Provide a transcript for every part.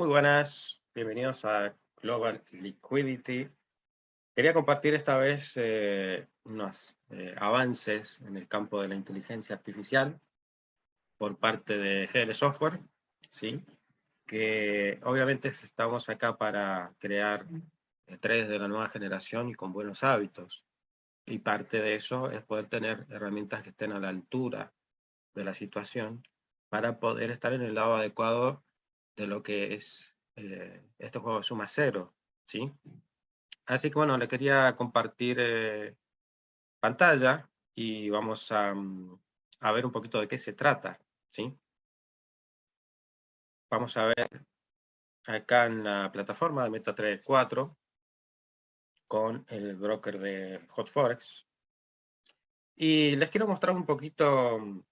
Muy buenas, bienvenidos a Global Liquidity. Quería compartir esta vez unos avances en el campo de la inteligencia artificial por parte de GL Software, ¿sí? Que obviamente estamos acá para crear traders de la nueva generación y con buenos hábitos. Y parte de eso es poder tener herramientas que estén a la altura de la situación para poder estar en el lado adecuado de lo que es este juego de suma cero, ¿sí? Así que bueno, le quería compartir pantalla y vamos a ver un poquito de qué se trata, ¿sí? Vamos a ver acá en la plataforma de MetaTrader 4 con el broker de HotForex. Y les quiero mostrar un poquito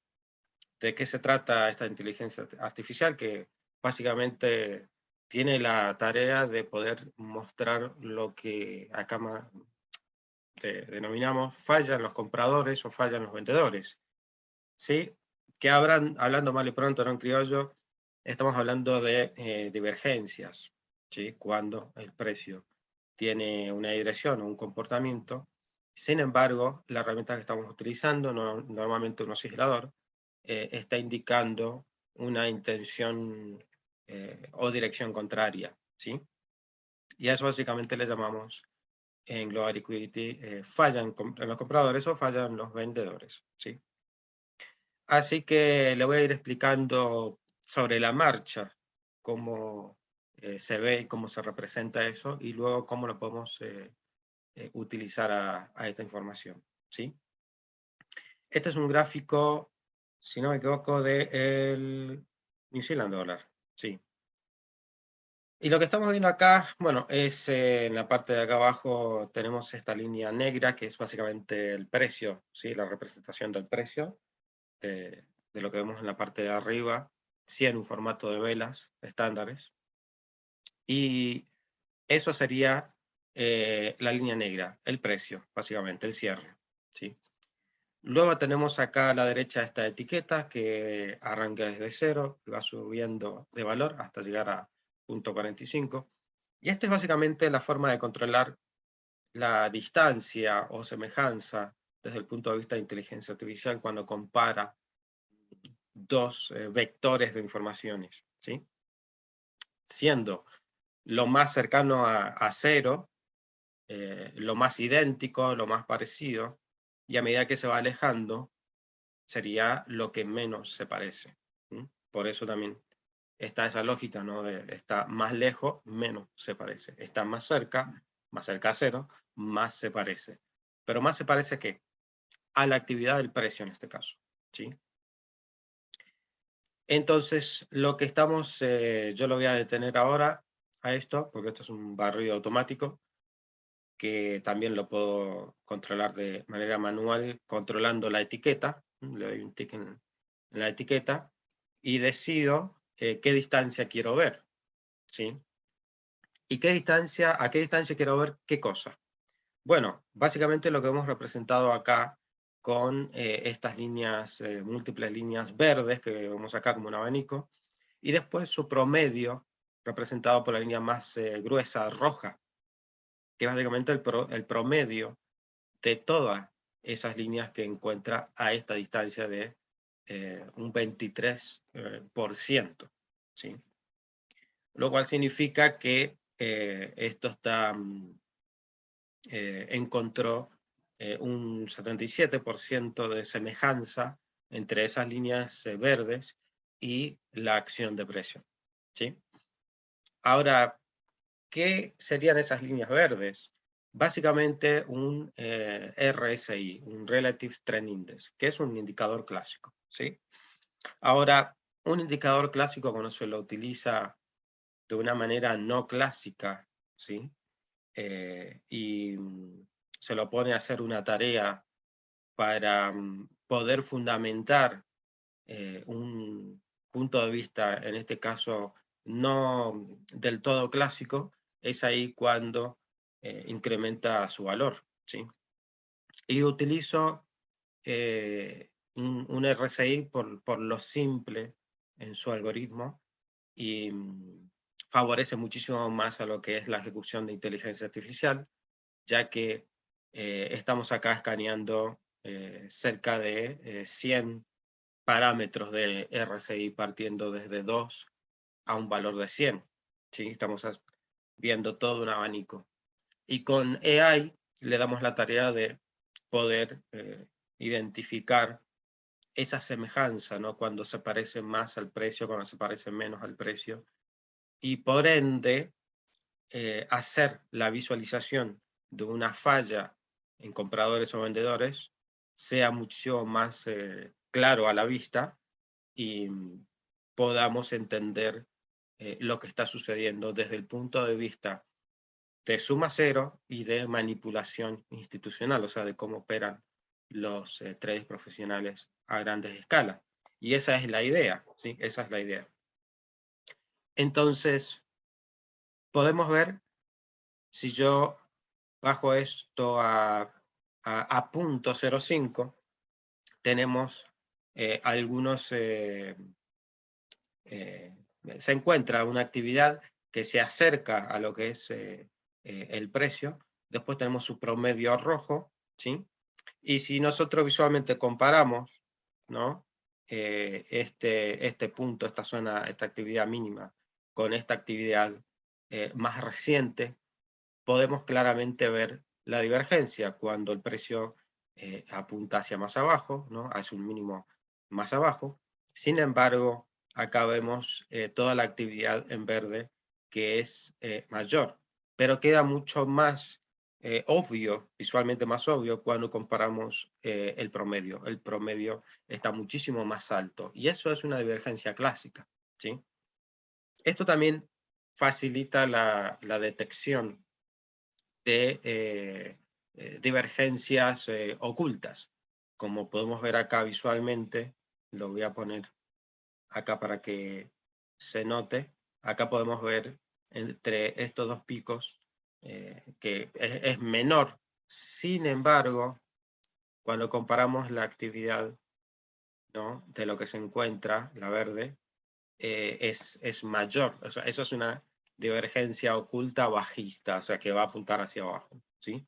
de qué se trata esta inteligencia artificial que básicamente tiene la tarea de poder mostrar lo que acá denominamos fallan los compradores o fallan los vendedores, ¿sí? Que hablando mal y pronto, no en criollo, estamos hablando de divergencias, ¿sí? Cuando el precio tiene una dirección o un comportamiento. Sin embargo, la herramienta que estamos utilizando, normalmente un oscilador, está indicando una intención o dirección contraria, ¿sí? Y a eso básicamente le llamamos en Global Liquidity, fallan en los compradores o fallan los vendedores, ¿sí? Así que le voy a ir explicando sobre la marcha cómo se ve y cómo se representa eso y luego cómo lo podemos utilizar a esta información, ¿sí? Este es un gráfico, si no me equivoco, del New Zealand Dollar, sí. Y lo que estamos viendo acá, bueno, es en la parte de acá abajo tenemos esta línea negra que es básicamente el precio, ¿sí? La representación del precio de lo que vemos en la parte de arriba, sí en un formato de velas estándares. Y eso sería la línea negra, el precio, básicamente, el cierre, ¿sí? Luego tenemos acá a la derecha esta etiqueta que arranca desde cero y va subiendo de valor hasta llegar a 0.45. Y esta es básicamente la forma de controlar la distancia o semejanza desde el punto de vista de inteligencia artificial cuando compara dos vectores de informaciones, ¿sí? Siendo lo más cercano a cero, lo más idéntico, lo más parecido, y a medida que se va alejando, sería lo que menos se parece. ¿Sí? Por eso también está esa lógica, ¿no? De está más lejos, menos se parece. Está más cerca a cero, más se parece. Pero más se parece ¿a qué? A la actividad del precio en este caso, ¿sí? Entonces, lo que estamos, yo lo voy a detener ahora a esto, porque esto es un barrido automático, que también lo puedo controlar de manera manual controlando la etiqueta. Le doy un tick en la etiqueta y decido qué distancia quiero ver, ¿sí? ¿Y a qué distancia quiero ver qué cosa? Bueno, básicamente lo que hemos representado acá con estas líneas, múltiples líneas verdes que vemos acá como un abanico, y después su promedio representado por la línea más gruesa roja, que es básicamente el promedio de todas esas líneas que encuentra a esta distancia de un 23%, ¿sí? Lo cual significa que esto encontró un 77% de semejanza entre esas líneas verdes y la acción de precio, ¿sí? Ahora, ¿qué serían esas líneas verdes? Básicamente un RSI, un Relative Trend Index, que es un indicador clásico, ¿sí? Ahora, un indicador clásico cuando se lo utiliza de una manera no clásica, ¿sí? Y se lo pone a hacer una tarea para poder fundamentar un punto de vista, en este caso no del todo clásico, es ahí cuando incrementa su valor, ¿sí? Y utilizo un RSI por lo simple en su algoritmo y favorece muchísimo más a lo que es la ejecución de inteligencia artificial, ya que estamos acá escaneando cerca de 100 parámetros de RSI partiendo desde 2 a un valor de 100. ¿Sí? Estamos viendo todo un abanico. Y con AI le damos la tarea de poder identificar esa semejanza, ¿no? Cuando se parece más al precio, cuando se parece menos al precio, y por ende hacer la visualización de una falla en compradores o vendedores sea mucho más claro a la vista y podamos entender lo que está sucediendo desde el punto de vista de suma cero y de manipulación institucional, o sea, de cómo operan los traders profesionales a grandes escalas. Y esa es la idea, ¿sí? Esa es la idea. Entonces, podemos ver, si yo bajo esto a punto 0.5, tenemos algunos, se encuentra una actividad que se acerca a lo que es el precio, después tenemos su promedio rojo, ¿sí? Y si nosotros visualmente comparamos, ¿no? Este punto, esta zona, esta actividad mínima, con esta actividad más reciente, podemos claramente ver la divergencia cuando el precio apunta hacia más abajo, ¿no? Hace un mínimo más abajo. Sin embargo, acá vemos toda la actividad en verde que es mayor, pero queda mucho más obvio, visualmente más obvio, cuando comparamos el promedio. El promedio está muchísimo más alto y eso es una divergencia clásica, ¿sí? Esto también facilita la detección de divergencias ocultas. Como podemos ver acá visualmente, lo voy a poner acá para que se note. Acá podemos ver entre estos dos picos que es menor. Sin embargo, cuando comparamos la actividad, ¿no?, de lo que se encuentra, la verde, es mayor. O sea, eso es una divergencia oculta bajista, o sea, que va a apuntar hacia abajo, ¿sí?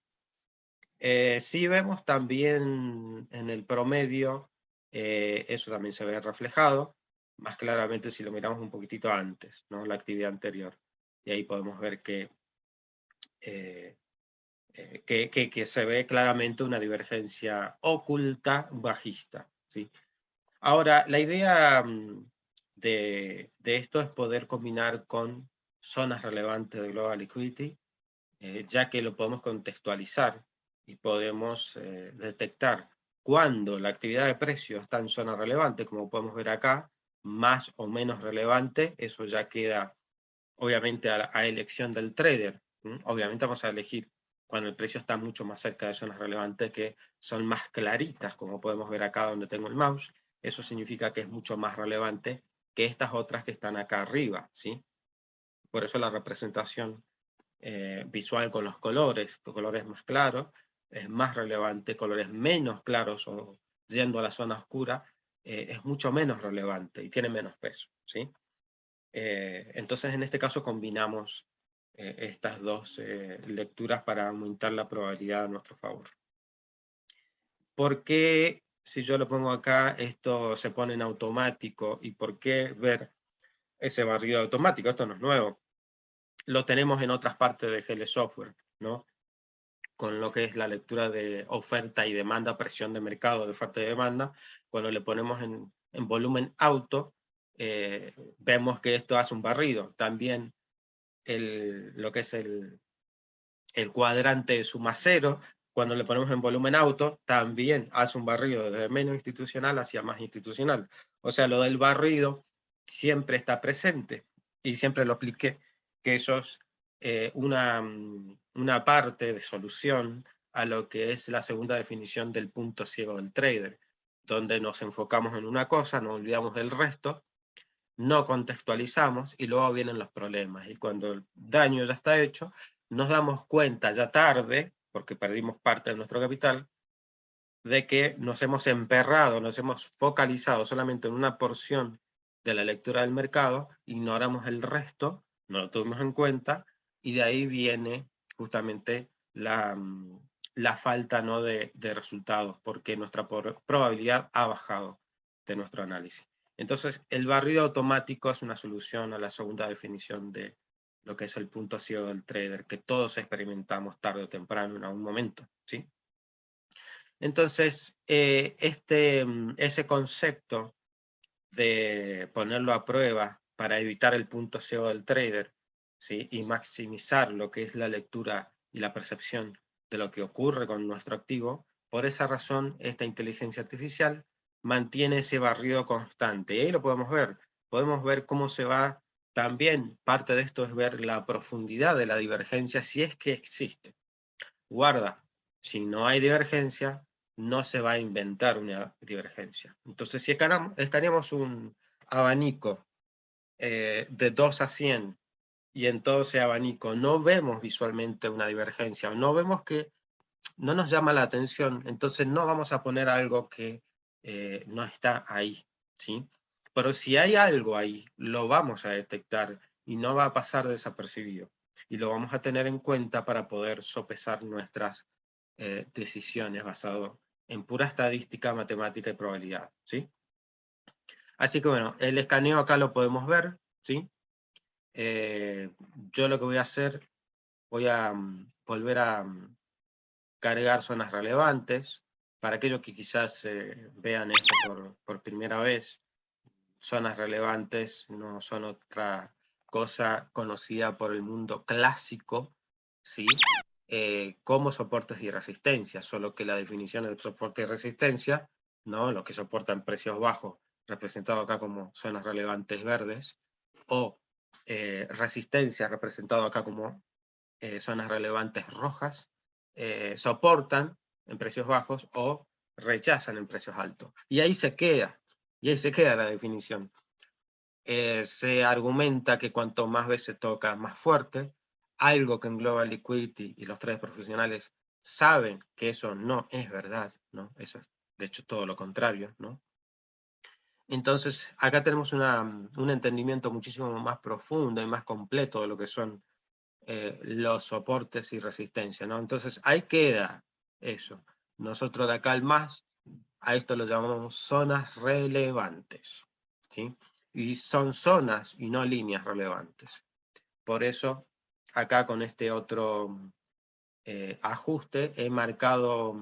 Sí vemos también en el promedio, eso también se ve reflejado, más claramente si lo miramos un poquitito antes, ¿no? La actividad anterior. Y ahí podemos ver eh, que se ve claramente una divergencia oculta bajista, ¿sí? Ahora, la idea de esto es poder combinar con zonas relevantes de Global Liquidity, ya que lo podemos contextualizar y podemos detectar cuando la actividad de precio está en zona relevante, como podemos ver acá, más o menos relevante, eso ya queda obviamente a elección del trader. Obviamente vamos a elegir cuando el precio está mucho más cerca de zonas relevantes que son más claritas, como podemos ver acá donde tengo el mouse. Eso significa que es mucho más relevante que estas otras que están acá arriba, ¿sí? Por eso la representación visual con los colores más claros, es más relevante, colores menos claros o yendo a la zona oscura, es mucho menos relevante y tiene menos peso, ¿sí? Entonces en este caso combinamos estas dos lecturas para aumentar la probabilidad a nuestro favor. ¿Por qué, si yo lo pongo acá, esto se pone en automático? ¿Y por qué ver ese barrido automático? Esto no es nuevo. Lo tenemos en otras partes de GL Software, ¿no? Con lo que es la lectura de oferta y demanda, presión de mercado, de oferta y demanda. Cuando le ponemos en volumen auto, vemos que esto hace un barrido. También lo que es el cuadrante de suma cero, cuando le ponemos en volumen auto, también hace un barrido desde menos institucional hacia más institucional. O sea, lo del barrido siempre está presente y siempre lo expliqué, que eso es una parte de solución a lo que es la segunda definición del punto ciego del trader, donde nos enfocamos en una cosa, nos olvidamos del resto, no contextualizamos y luego vienen los problemas. Y cuando el daño ya está hecho, nos damos cuenta ya tarde, porque perdimos parte de nuestro capital, de que nos hemos emperrado, nos hemos focalizado solamente en una porción de la lectura del mercado, ignoramos el resto, no lo tuvimos en cuenta, y de ahí viene justamente la falta, ¿no?, de resultados, porque nuestra probabilidad ha bajado de nuestro análisis. Entonces, el barrido automático es una solución a la segunda definición de lo que es el punto ciego del trader, que todos experimentamos tarde o temprano en algún momento, ¿sí? Entonces, ese concepto de ponerlo a prueba para evitar el punto ciego del trader, ¿sí?, y maximizar lo que es la lectura y la percepción de lo que ocurre con nuestro activo, por esa razón esta inteligencia artificial mantiene ese barrido constante. Y ahí lo podemos ver cómo se va. También parte de esto es ver la profundidad de la divergencia, si es que existe. Guarda, si no hay divergencia, no se va a inventar una divergencia. Entonces, si escaneamos un abanico de 2 a 100, y en todo ese abanico no vemos visualmente una divergencia, o no vemos que no nos llama la atención, entonces no vamos a poner algo que no está ahí, ¿sí? Pero si hay algo ahí, lo vamos a detectar y no va a pasar desapercibido. Y lo vamos a tener en cuenta para poder sopesar nuestras decisiones basado en pura estadística, matemática y probabilidad, ¿sí? Así que bueno, el escaneo acá lo podemos ver, ¿sí? Yo lo que voy a hacer, voy a volver a cargar zonas relevantes. Para aquellos que quizás vean esto por primera vez, zonas relevantes no son otra cosa conocida por el mundo clásico, ¿sí?, como soportes y resistencias, solo que la definición de soporte y resistencia, ¿no?, lo que soportan precios bajos, representado acá como zonas relevantes verdes, o resistencia, representado acá como zonas relevantes rojas, soportan en precios bajos o rechazan en precios altos. Y ahí se queda la definición. Se argumenta que cuanto más veces toca, más fuerte, algo que en Global Liquidity y los traders profesionales saben que eso no es verdad, ¿no? Eso es, de hecho, todo lo contrario, ¿no? Entonces, acá tenemos un entendimiento muchísimo más profundo y más completo de lo que son los soportes y resistencia, ¿no? Entonces, ahí queda eso. Nosotros de acá al más, a esto lo llamamos zonas relevantes, ¿sí? Y son zonas y no líneas relevantes. Por eso, acá con este otro ajuste, he marcado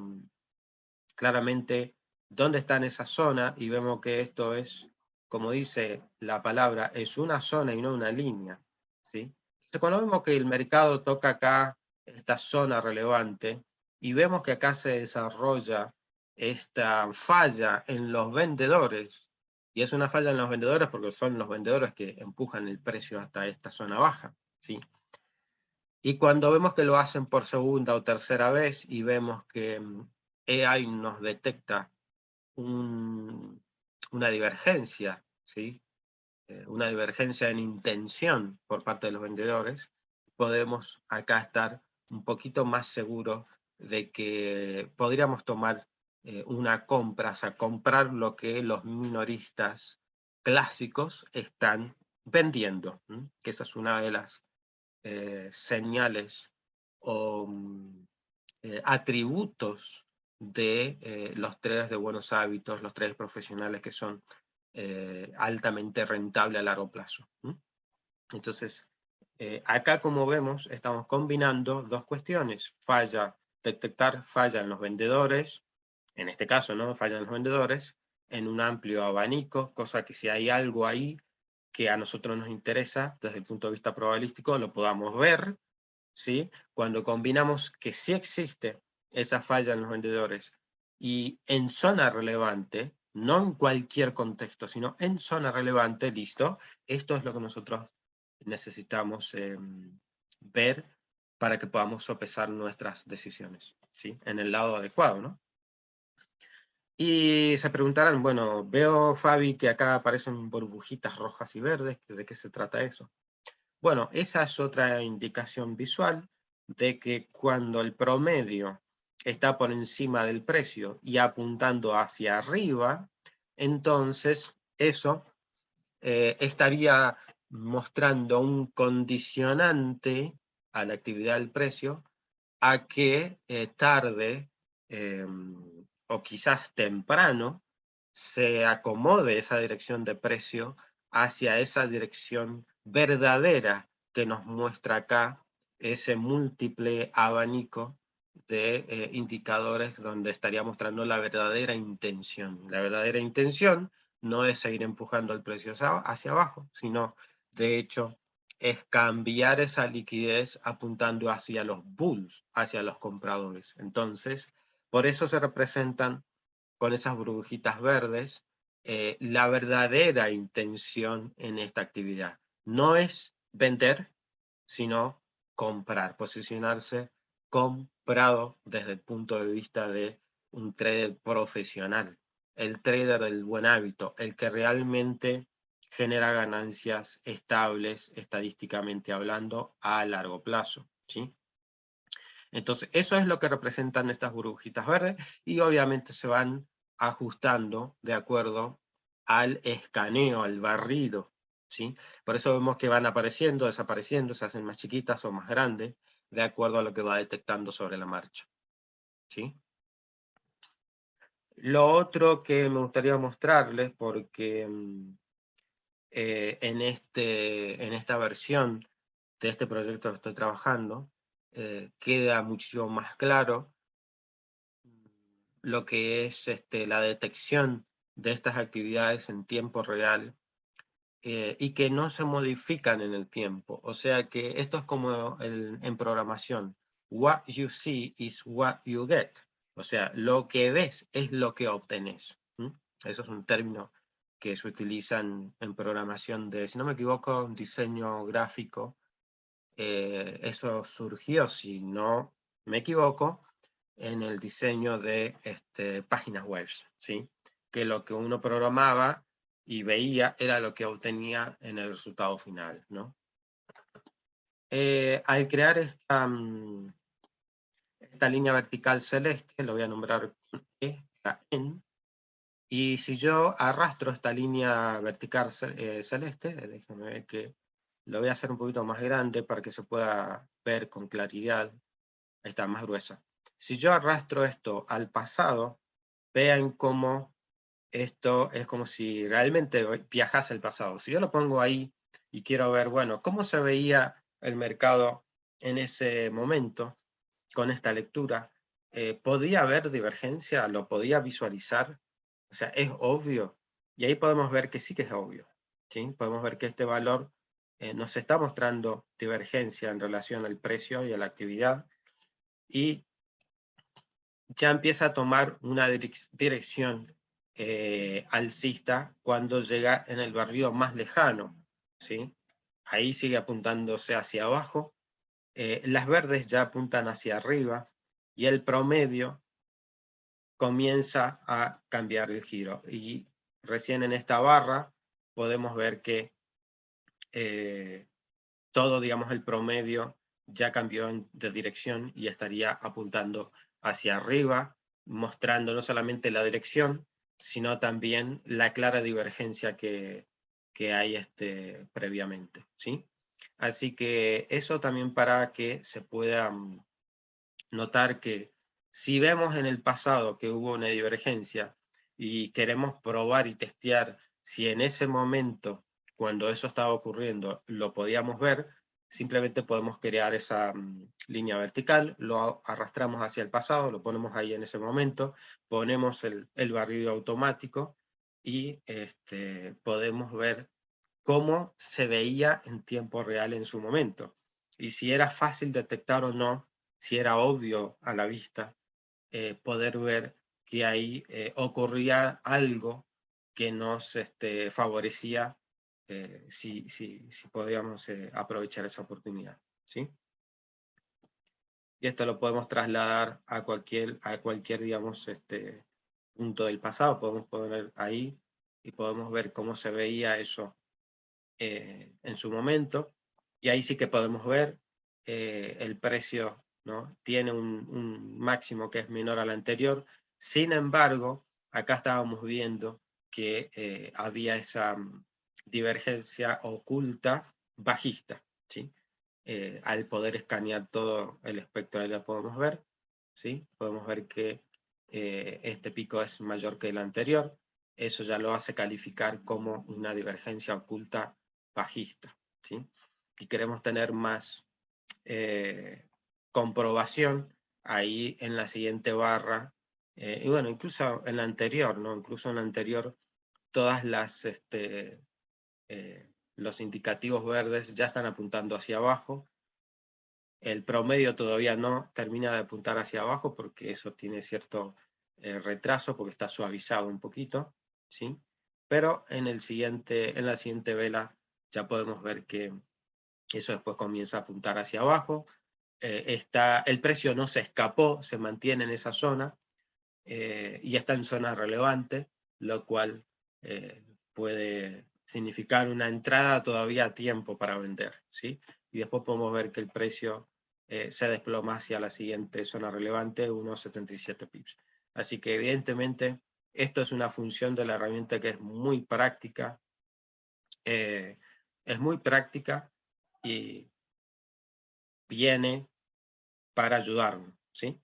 claramente dónde está en esa zona, y vemos que esto es, como dice la palabra, es una zona y no una línea, ¿sí? Entonces, cuando vemos que el mercado toca acá esta zona relevante, y vemos que acá se desarrolla esta falla en los vendedores, y es una falla en los vendedores porque son los vendedores que empujan el precio hasta esta zona baja, ¿sí? Y cuando vemos que lo hacen por segunda o tercera vez, y vemos que AI nos detecta una divergencia, ¿sí? Una divergencia en intención por parte de los vendedores, podemos acá estar un poquito más seguros de que podríamos tomar una compra, o sea, comprar lo que los minoristas clásicos están vendiendo, que esa es una de las señales o atributos de los traders de buenos hábitos, los traders profesionales que son altamente rentables a largo plazo. Entonces, acá, como vemos, estamos combinando dos cuestiones: detectar falla en los vendedores, en este caso, ¿no?, falla en los vendedores, en un amplio abanico, cosa que si hay algo ahí que a nosotros nos interesa desde el punto de vista probabilístico, lo podamos ver, ¿sí? Cuando combinamos que sí existe esa falla en los vendedores y en zona relevante, no en cualquier contexto, sino en zona relevante, listo, esto es lo que nosotros necesitamos ver para que podamos sopesar nuestras decisiones, ¿sí?, en el lado adecuado, ¿no? Y se preguntarán, bueno, veo, Fabi, que acá aparecen burbujitas rojas y verdes, ¿de qué se trata eso? Bueno, esa es otra indicación visual de que cuando el promedio está por encima del precio y apuntando hacia arriba, entonces eso estaría mostrando un condicionante a la actividad del precio a que tarde o quizás temprano se acomode esa dirección de precio hacia esa dirección verdadera que nos muestra acá ese múltiple abanico de indicadores donde estaría mostrando la verdadera intención. La verdadera intención no es seguir empujando el precio hacia abajo, sino de hecho es cambiar esa liquidez apuntando hacia los bulls, hacia los compradores. Entonces, por eso se representan con esas burbujitas verdes la verdadera intención en esta actividad. No es vender, sino comprar, posicionarse comprado desde el punto de vista de un trader profesional, el trader del buen hábito, el que realmente genera ganancias estables, estadísticamente hablando, a largo plazo, ¿sí? Entonces, eso es lo que representan estas burbujitas verdes y obviamente se van ajustando de acuerdo al escaneo, al barrido, ¿sí? Por eso vemos que van apareciendo, desapareciendo, se hacen más chiquitas o más grandes, de acuerdo a lo que va detectando sobre la marcha, ¿sí? Lo otro que me gustaría mostrarles, porque en esta versión de este proyecto que estoy trabajando, queda muchísimo más claro lo que es la detección de estas actividades en tiempo real y que no se modifican en el tiempo. O sea que esto es como en programación. What you see is what you get. O sea, lo que ves es lo que obtenés. Eso es un término que se utiliza en programación de, si no me equivoco, un diseño gráfico. Eso surgió, si no me equivoco, en el diseño de páginas web, ¿sí? Que lo que uno programaba y veía era lo que obtenía en el resultado final, ¿no? Al crear esta línea vertical celeste, lo voy a nombrar E, N, y si yo arrastro esta línea vertical celeste, déjenme ver que lo voy a hacer un poquito más grande para que se pueda ver con claridad. Ahí está, más gruesa. Si yo arrastro esto al pasado, vean cómo esto es como si realmente viajase al pasado. Si yo lo pongo ahí y quiero ver, bueno, cómo se veía el mercado en ese momento con esta lectura, ¿podía haber divergencia? ¿Lo podía visualizar? O sea, es obvio. Y ahí podemos ver que sí que es obvio, ¿sí? Podemos ver que este valor nos está mostrando divergencia en relación al precio y a la actividad, y ya empieza a tomar una dirección alcista cuando llega en el barrido más lejano, ¿sí? Ahí sigue apuntándose hacia abajo, las verdes ya apuntan hacia arriba, y el promedio comienza a cambiar el giro. Y recién en esta barra podemos ver que todo, digamos, el promedio ya cambió de dirección y estaría apuntando hacia arriba, mostrando no solamente la dirección, sino también la clara divergencia que hay previamente, ¿sí? Así que eso también para que se pueda notar que si vemos en el pasado que hubo una divergencia y queremos probar y testear si en ese momento, cuando eso estaba ocurriendo, lo podíamos ver, simplemente podemos crear esa línea vertical, lo arrastramos hacia el pasado, lo ponemos ahí en ese momento, ponemos el barrido automático y podemos ver cómo se veía en tiempo real en su momento. Y si era fácil detectar o no, si era obvio a la vista, poder ver que ahí ocurría algo que nos favorecía si podíamos aprovechar esa oportunidad, ¿sí? Y esto lo podemos trasladar a cualquier digamos, punto del pasado, podemos poner ahí y podemos ver cómo se veía eso en su momento, y ahí sí que podemos ver el precio, ¿no? Tiene un máximo que es menor al anterior. Sin embargo, acá estábamos viendo que había esa divergencia oculta bajista, ¿sí? Al poder escanear todo el espectro, ahí la podemos ver, ¿sí? Podemos ver que este pico es mayor que el anterior, eso ya lo hace calificar como una divergencia oculta bajista, ¿sí? Y queremos tener más comprobación ahí en la siguiente barra, y bueno, incluso en la anterior, ¿no? Incluso en la anterior, todas las, los indicativos verdes ya están apuntando hacia abajo. El promedio todavía no termina de apuntar hacia abajo porque eso tiene cierto retraso, porque está suavizado un poquito, ¿sí? Pero en la siguiente vela ya podemos ver que eso después comienza a apuntar hacia abajo. El precio no se escapó, se mantiene en esa zona y está en zona relevante, lo cual puede significar una entrada todavía a tiempo para vender, ¿sí? Y después podemos ver que el precio se desploma hacia la siguiente zona relevante, unos 77 pips. Así que evidentemente esto es una función de la herramienta que es muy práctica y viene para ayudarnos, ¿sí?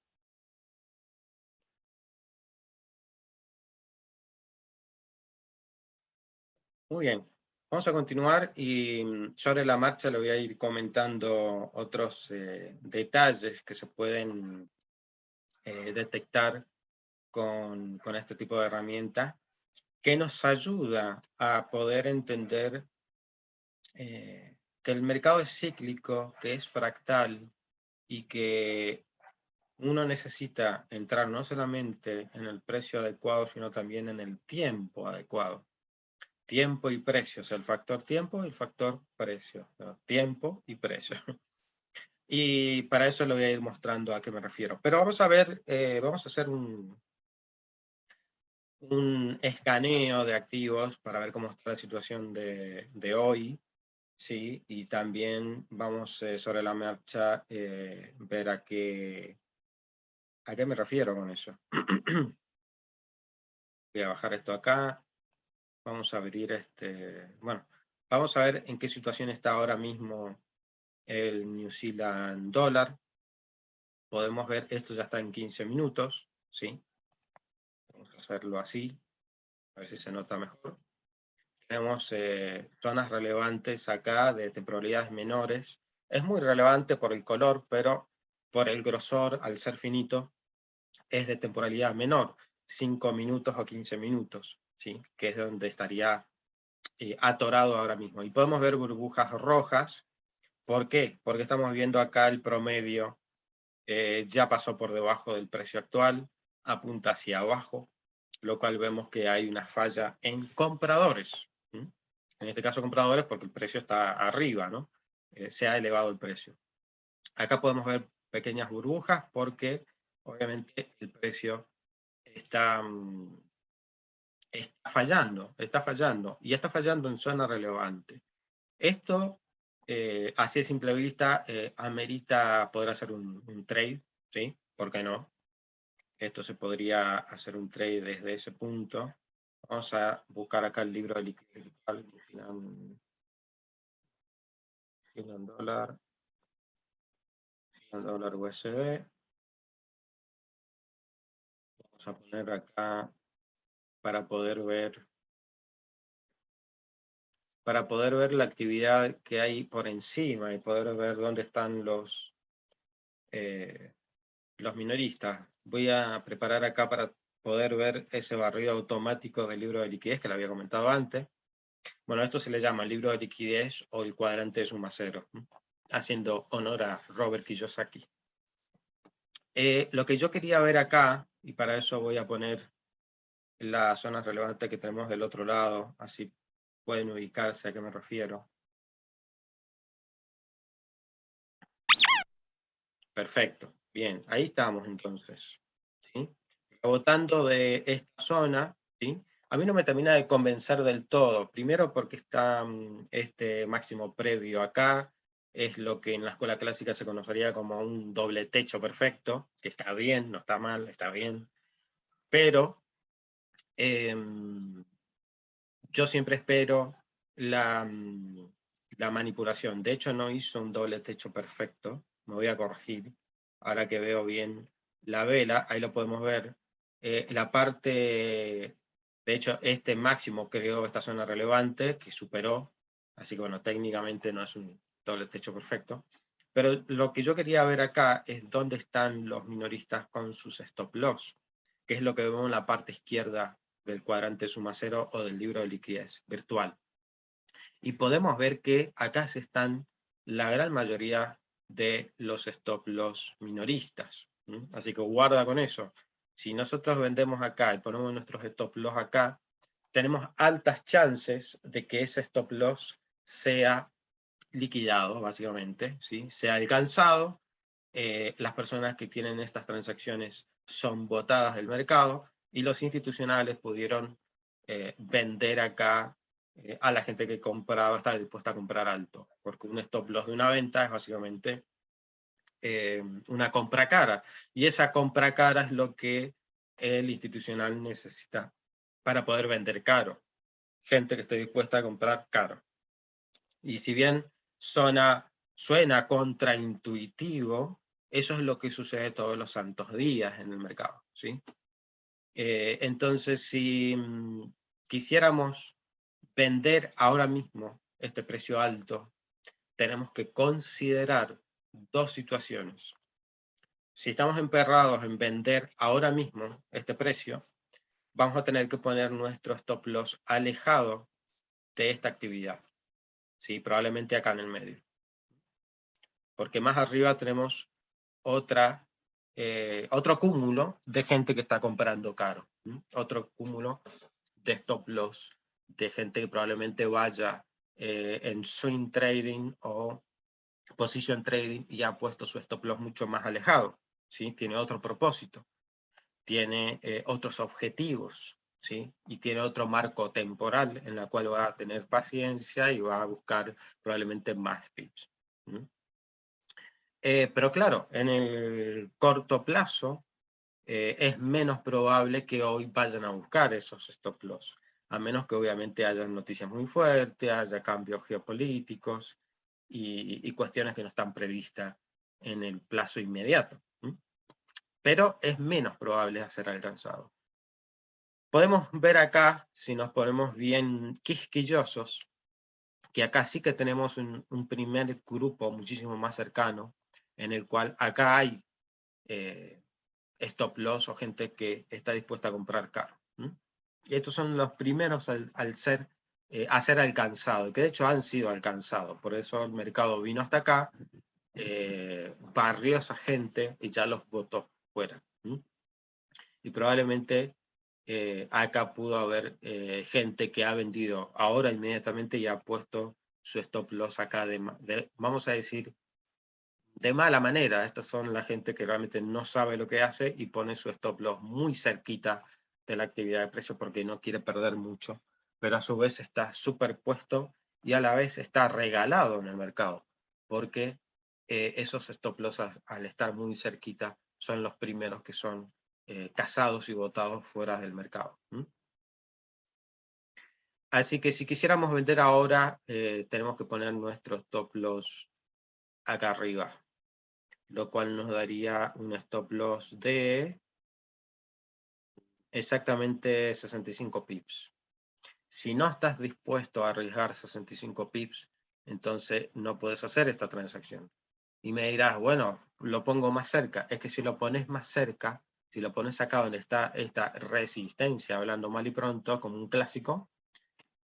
Muy bien, vamos a continuar y sobre la marcha le voy a ir comentando otros detalles que se pueden detectar con este tipo de herramienta que nos ayuda a poder entender que el mercado es cíclico, que es fractal y que uno necesita entrar no solamente en el precio adecuado, sino también en el tiempo adecuado. Tiempo y precio, o sea, el factor tiempo y el factor precio. ¿No? Tiempo y precio. Y para eso le voy a ir mostrando a qué me refiero. Pero vamos a ver, vamos a hacer un escaneo de activos para ver cómo está la situación de hoy. ¿Sí? Y también vamos sobre la marcha ver a qué me refiero con eso. Voy a bajar esto acá. Vamos a abrir bueno, vamos a ver en qué situación está ahora mismo el New Zealand dólar. Podemos ver, esto ya está en 15 minutos, ¿sí? Vamos a hacerlo así, a ver si se nota mejor. Tenemos zonas relevantes acá de temporalidades menores. Es muy relevante por el color, pero por el grosor, al ser finito, es de temporalidad menor, 5 minutos o 15 minutos, ¿sí? Que es donde estaría atorado ahora mismo. Y podemos ver burbujas rojas. ¿Por qué? Porque estamos viendo acá el promedio, ya pasó por debajo del precio actual, apunta hacia abajo, lo cual vemos que hay una falla en compradores. ¿Mm? En este caso compradores porque el precio está arriba, ¿no? Se ha elevado el precio. Acá podemos ver pequeñas burbujas porque obviamente el precio está fallando y está fallando en zona relevante. Esto, así a simple vista, amerita poder hacer un trade, ¿sí? ¿Por qué no? Esto se podría hacer un trade desde ese punto. Vamos a buscar acá el libro de liquidez virtual, Finan dólar USD. Vamos a poner acá para poder ver la actividad que hay por encima y poder ver dónde están los minoristas. Voy a preparar acá para poder ver ese barrido automático del libro de liquidez que le había comentado antes. Bueno, esto se le llama el libro de liquidez o el cuadrante de suma cero, haciendo honor a Robert Kiyosaki. Lo que yo quería ver acá, y para eso voy a poner la zona relevante que tenemos del otro lado, así pueden ubicarse a qué me refiero. Perfecto, bien, ahí estamos entonces. ¿Sí? Rebotando de esta zona, ¿sí? A mí no me termina de convencer del todo. Primero porque está este máximo previo acá, es lo que en la escuela clásica se conocería como un doble techo perfecto, que está bien, no está mal, está bien. Pero yo siempre espero la manipulación. De hecho, no hizo un doble techo perfecto. Me voy a corregir. Ahora que veo bien la vela, ahí lo podemos ver. La parte, de hecho, este máximo creó esta zona relevante que superó. Así que bueno, técnicamente no es un doble techo perfecto. Pero lo que yo quería ver acá es dónde están los minoristas con sus stop loss, que es lo que vemos en la parte izquierda del cuadrante suma cero o del libro de liquidez virtual. Y podemos ver que acá se están la gran mayoría de los stop loss minoristas. Así que guarda con eso. Si nosotros vendemos acá y ponemos nuestros stop loss acá, tenemos altas chances de que ese stop loss sea liquidado, básicamente, ¿sí? Sea alcanzado. Las personas que tienen estas transacciones son botadas del mercado y los institucionales pudieron vender acá a la gente que compraba, estaba dispuesta a comprar alto, porque un stop loss de una venta es básicamente una compra cara, y esa compra cara es lo que el institucional necesita para poder vender caro, gente que esté dispuesta a comprar caro. Y si bien suena contraintuitivo, eso es lo que sucede todos los santos días en el mercado, ¿sí? Entonces, si quisiéramos vender ahora mismo este precio alto, tenemos que considerar dos situaciones. Si estamos emperrados en vender ahora mismo este precio, vamos a tener que poner nuestro stop loss alejado de esta actividad, ¿sí? Probablemente acá en el medio. Porque más arriba tenemos otro cúmulo de gente que está comprando caro, otro cúmulo de stop loss, de gente que probablemente vaya en swing trading o position trading y ha puesto su stop loss mucho más alejado, ¿sí? Tiene otro propósito, tiene otros objetivos, ¿sí? Y tiene otro marco temporal en el cual va a tener paciencia y va a buscar probablemente más pips. Pero claro, en el corto plazo es menos probable que hoy vayan a buscar esos stop loss, a menos que obviamente haya noticias muy fuertes, haya cambios geopolíticos y cuestiones que no están previstas en el plazo inmediato. Pero es menos probable hacer alcanzado. Podemos ver acá, si nos ponemos bien quisquillosos, que acá sí que tenemos un primer grupo muchísimo más cercano, en el cual acá hay stop loss o gente que está dispuesta a comprar caro. Y estos son los primeros a ser alcanzados, que de hecho han sido alcanzados, por eso el mercado vino hasta acá, barrió a esa gente y ya los botó fuera. Y probablemente acá pudo haber gente que ha vendido ahora inmediatamente y ha puesto su stop loss acá vamos a decir, de mala manera. Estas son la gente que realmente no sabe lo que hace y pone su stop loss muy cerquita de la actividad de precio porque no quiere perder mucho, pero a su vez está superpuesto y a la vez está regalado en el mercado, porque esos stop loss al estar muy cerquita son los primeros que son cazados y botados fuera del mercado. Así que si quisiéramos vender ahora, tenemos que poner nuestro stop loss acá arriba, lo cual nos daría un stop loss de exactamente 65 pips. Si no estás dispuesto a arriesgar 65 pips, entonces no puedes hacer esta transacción. Y me dirás, bueno, lo pongo más cerca. Es que si lo pones más cerca, si lo pones acá donde está esta resistencia, hablando mal y pronto, como un clásico,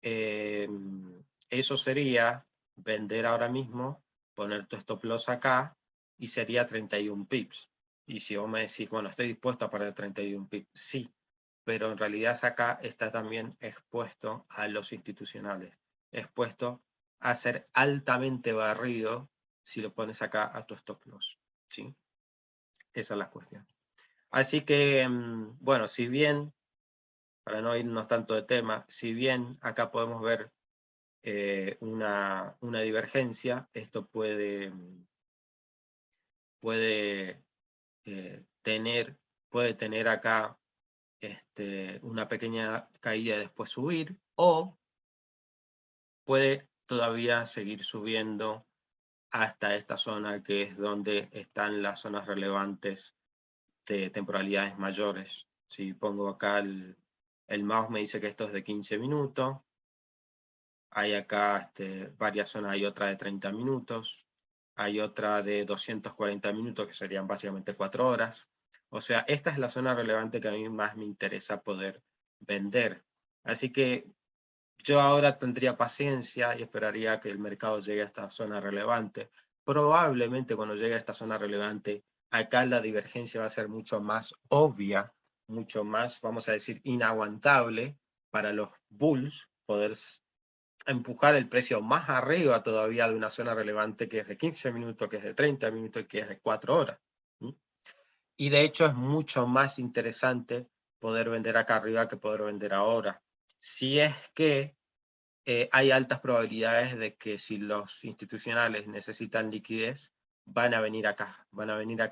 eso sería vender ahora mismo, poner tu stop loss acá, y sería 31 pips. Y si vos me decís, bueno, estoy dispuesto a perder 31 pips, sí, pero en realidad acá está también expuesto a los institucionales, expuesto a ser altamente barrido si lo pones acá a tu stop loss, ¿sí? Esa es la cuestión. Así que, bueno, si bien, para no irnos tanto de tema, si bien acá podemos ver una divergencia, esto puede tener acá una pequeña caída y después subir, o puede todavía seguir subiendo hasta esta zona, que es donde están las zonas relevantes de temporalidades mayores. Si pongo acá el mouse, me dice que esto es de 15 minutos. Hay acá varias zonas, hay otra de 30 minutos, hay otra de 240 minutos, que serían básicamente 4 horas. O sea, esta es la zona relevante que a mí más me interesa poder vender. Así que yo ahora tendría paciencia y esperaría que el mercado llegue a esta zona relevante. Probablemente cuando llegue a esta zona relevante, acá la divergencia va a ser mucho más obvia, mucho más, vamos a decir, inaguantable para los bulls poder empujar el precio más arriba todavía de una zona relevante que es de 15 minutos, que es de 30 minutos y que es de 4 horas. Y de hecho es mucho más interesante poder vender acá arriba que poder vender ahora. Si es que hay altas probabilidades de que si los institucionales necesitan liquidez, van a venir acá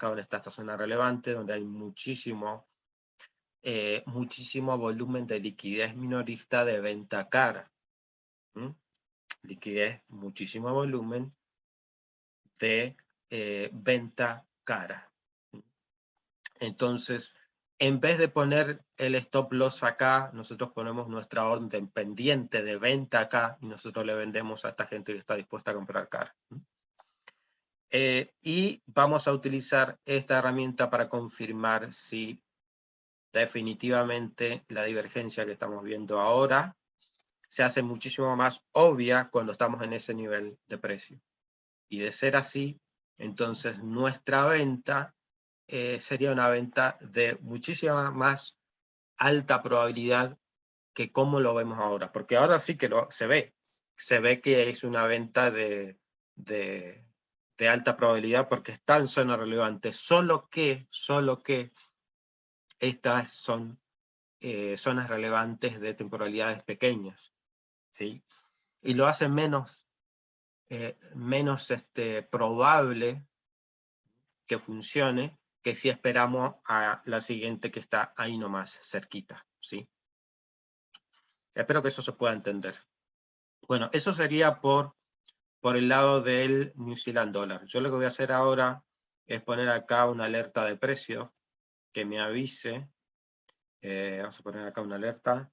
donde está esta zona relevante, donde hay muchísimo volumen de liquidez minorista de venta cara. Liquidez, muchísimo volumen de venta cara. Entonces, en vez de poner el stop loss acá, nosotros ponemos nuestra orden pendiente de venta acá y nosotros le vendemos a esta gente que está dispuesta a comprar cara. Y vamos a utilizar esta herramienta para confirmar si definitivamente la divergencia que estamos viendo ahora se hace muchísimo más obvia cuando estamos en ese nivel de precio. Y de ser así, entonces nuestra venta sería una venta de muchísima más alta probabilidad que como lo vemos ahora, porque ahora sí que se ve que es una venta de alta probabilidad porque está en zona relevante, solo que estas son zonas relevantes de temporalidades pequeñas, ¿sí? Y lo hace menos probable que funcione que si esperamos a la siguiente que está ahí nomás, cerquita, ¿sí? Espero que eso se pueda entender. Bueno, eso sería por el lado del New Zealand Dollar. Yo lo que voy a hacer ahora es poner acá una alerta de precio que me avise. Vamos a poner acá una alerta.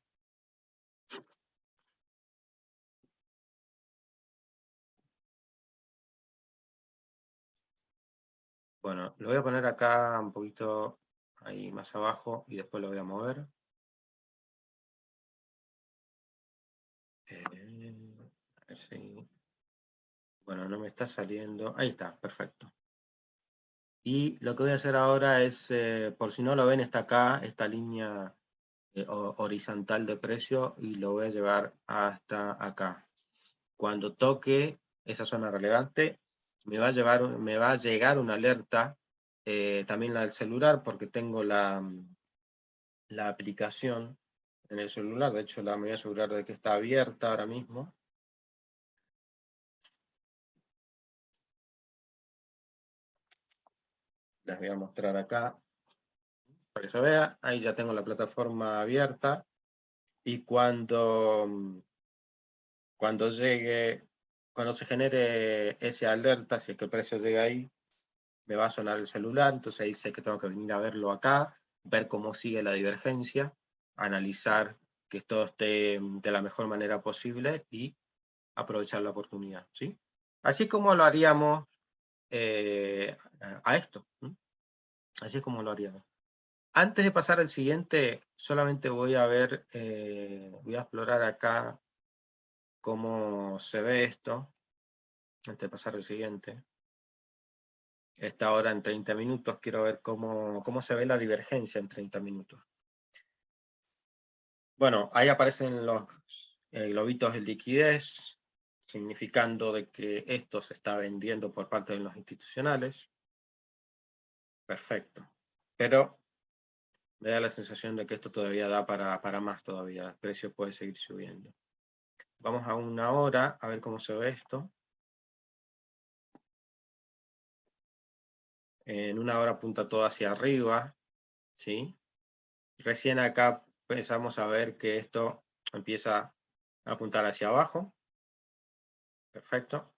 Bueno, lo voy a poner acá un poquito ahí más abajo y después lo voy a mover. Sí. Bueno, no me está saliendo. Ahí está, perfecto. Y lo que voy a hacer ahora es, por si no lo ven, está acá, esta línea horizontal de precio, y lo voy a llevar hasta acá. Cuando toque esa zona relevante, me va a llegar una alerta, también la del celular, porque tengo la aplicación en el celular. De hecho, me voy a asegurar de que está abierta ahora mismo. Les voy a mostrar acá para que se vea. Ahí ya tengo la plataforma abierta, y cuando se genere esa alerta, si es que el precio llega ahí, me va a sonar el celular, entonces ahí sé que tengo que venir a verlo acá, ver cómo sigue la divergencia, analizar que todo esté de la mejor manera posible y aprovechar la oportunidad, ¿sí? Así como lo haríamos a esto, ¿sí? Así es como lo haríamos. Antes de pasar al siguiente, solamente voy a ver, voy a explorar acá cómo se ve esto, antes de pasar al siguiente. Esta hora en 30 minutos, quiero ver cómo se ve la divergencia en 30 minutos. Bueno, ahí aparecen los globitos de liquidez, significando de que esto se está vendiendo por parte de los institucionales. Perfecto. Pero me da la sensación de que esto todavía da para más todavía. El precio puede seguir subiendo. Vamos a una hora a ver cómo se ve esto. En una hora apunta todo hacia arriba, ¿sí? Recién acá empezamos a ver que esto empieza a apuntar hacia abajo. Perfecto.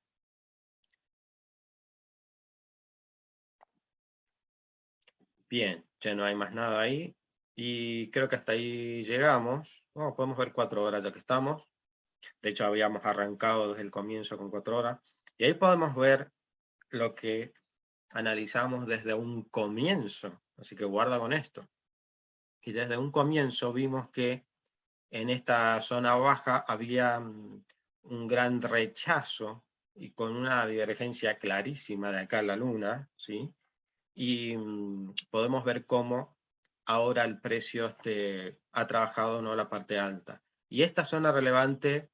Bien, ya no hay más nada ahí. Y creo que hasta ahí llegamos. Bueno, podemos ver 4 horas ya que estamos. De hecho, habíamos arrancado desde el comienzo con 4 horas. Y ahí podemos ver lo que analizamos desde un comienzo. Así que guarda con esto. Y desde un comienzo vimos que en esta zona baja había un gran rechazo y con una divergencia clarísima de acá a la luna, ¿sí? Y podemos ver cómo ahora el precio ha trabajado, ¿no?, la parte alta. Y esta zona relevante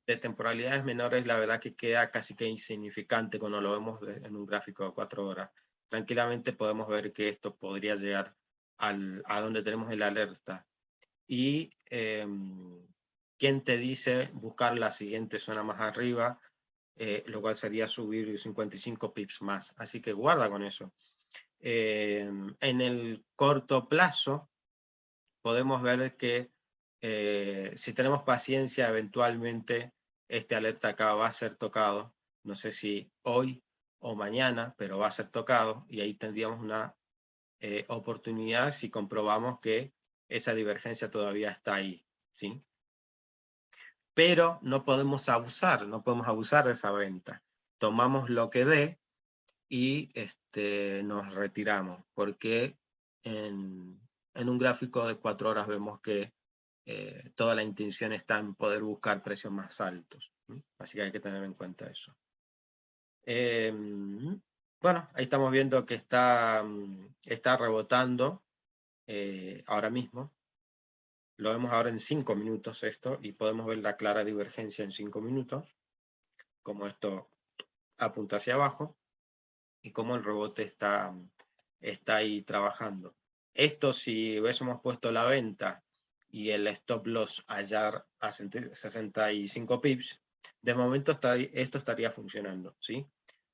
de temporalidades menores, la verdad que queda casi que insignificante cuando lo vemos en un gráfico de 4 horas. Tranquilamente podemos ver que esto podría llegar a donde tenemos el alerta. Y ¿quién te dice buscar la siguiente zona más arriba? Lo cual sería subir 55 pips más. Así que guarda con eso. En el corto plazo podemos ver que si tenemos paciencia, eventualmente este alerta acá va a ser tocado. No sé si hoy o mañana, pero va a ser tocado y ahí tendríamos una oportunidad si comprobamos que esa divergencia todavía está ahí, ¿sí? Pero no podemos abusar de esa venta. Tomamos lo que dé y nos retiramos, porque en un gráfico de 4 horas vemos que toda la intención está en poder buscar precios más altos, ¿sí? Así que hay que tener en cuenta eso. Bueno, ahí estamos viendo que está rebotando ahora mismo. Lo vemos ahora en 5 minutos esto, y podemos ver la clara divergencia en 5 minutos, como esto apunta hacia abajo, y cómo el rebote está ahí trabajando. Esto, si hubiésemos puesto la venta y el stop loss allá a 65 pips, de momento esto estaría funcionando, ¿sí?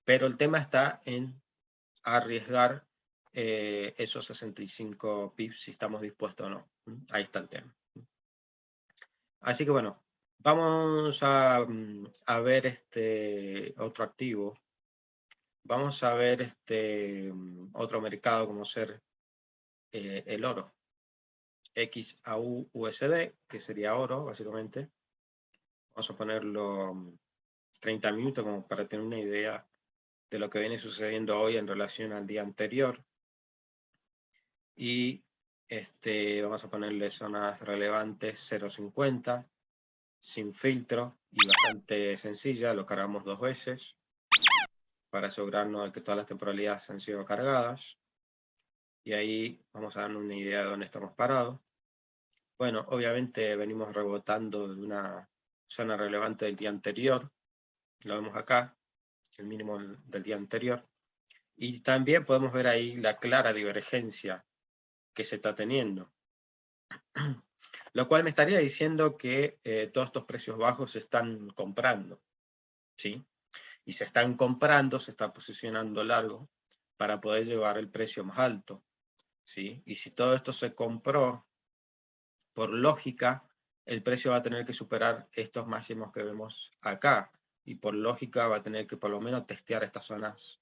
Pero el tema está en arriesgar esos 65 pips si estamos dispuestos o no. Ahí está el tema. Así que bueno, vamos a ver otro activo. Vamos a ver otro mercado como ser el oro. XAU-USD, que sería oro, básicamente. Vamos a ponerlo 30 minutos como para tener una idea de lo que viene sucediendo hoy en relación al día anterior. Y vamos a ponerle zonas relevantes 0.50, sin filtro y bastante sencilla. Lo cargamos 2 veces para asegurarnos de que todas las temporalidades han sido cargadas. Y ahí vamos a darnos una idea de dónde estamos parados. Bueno, obviamente venimos rebotando de una zona relevante del día anterior. Lo vemos acá, el mínimo del día anterior. Y también podemos ver ahí la clara divergencia que se está teniendo. Lo cual me estaría diciendo que todos estos precios bajos se están comprando, ¿sí? Y se están comprando, se está posicionando largo para poder llevar el precio más alto, ¿sí? Y si todo esto se compró, por lógica, el precio va a tener que superar estos máximos que vemos acá. Y por lógica va a tener que por lo menos testear estas zonas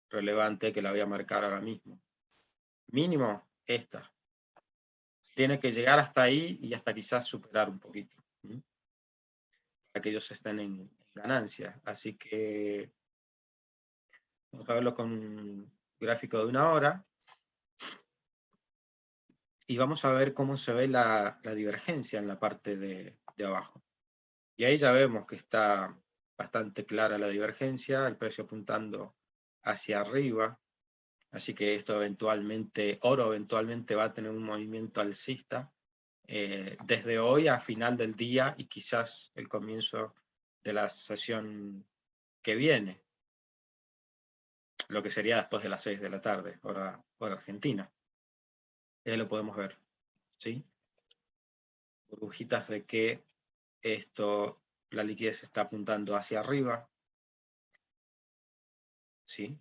relevantes que la voy a marcar ahora mismo. Mínimo esta. Tiene que llegar hasta ahí y hasta quizás superar un poquito, ¿sí? Para que ellos estén en ganancia. Así que vamos a verlo con un gráfico de 1 hora. Y vamos a ver cómo se ve la divergencia en la parte de abajo. Y ahí ya vemos que está bastante clara la divergencia, el precio apuntando hacia arriba. Así que esto eventualmente, oro eventualmente va a tener un movimiento alcista desde hoy a final del día y quizás el comienzo de la sesión que viene, lo que sería después de las 6 de la tarde, hora argentina. Ahí lo podemos ver, ¿sí? Burbujitas de que la liquidez está apuntando hacia arriba, ¿sí?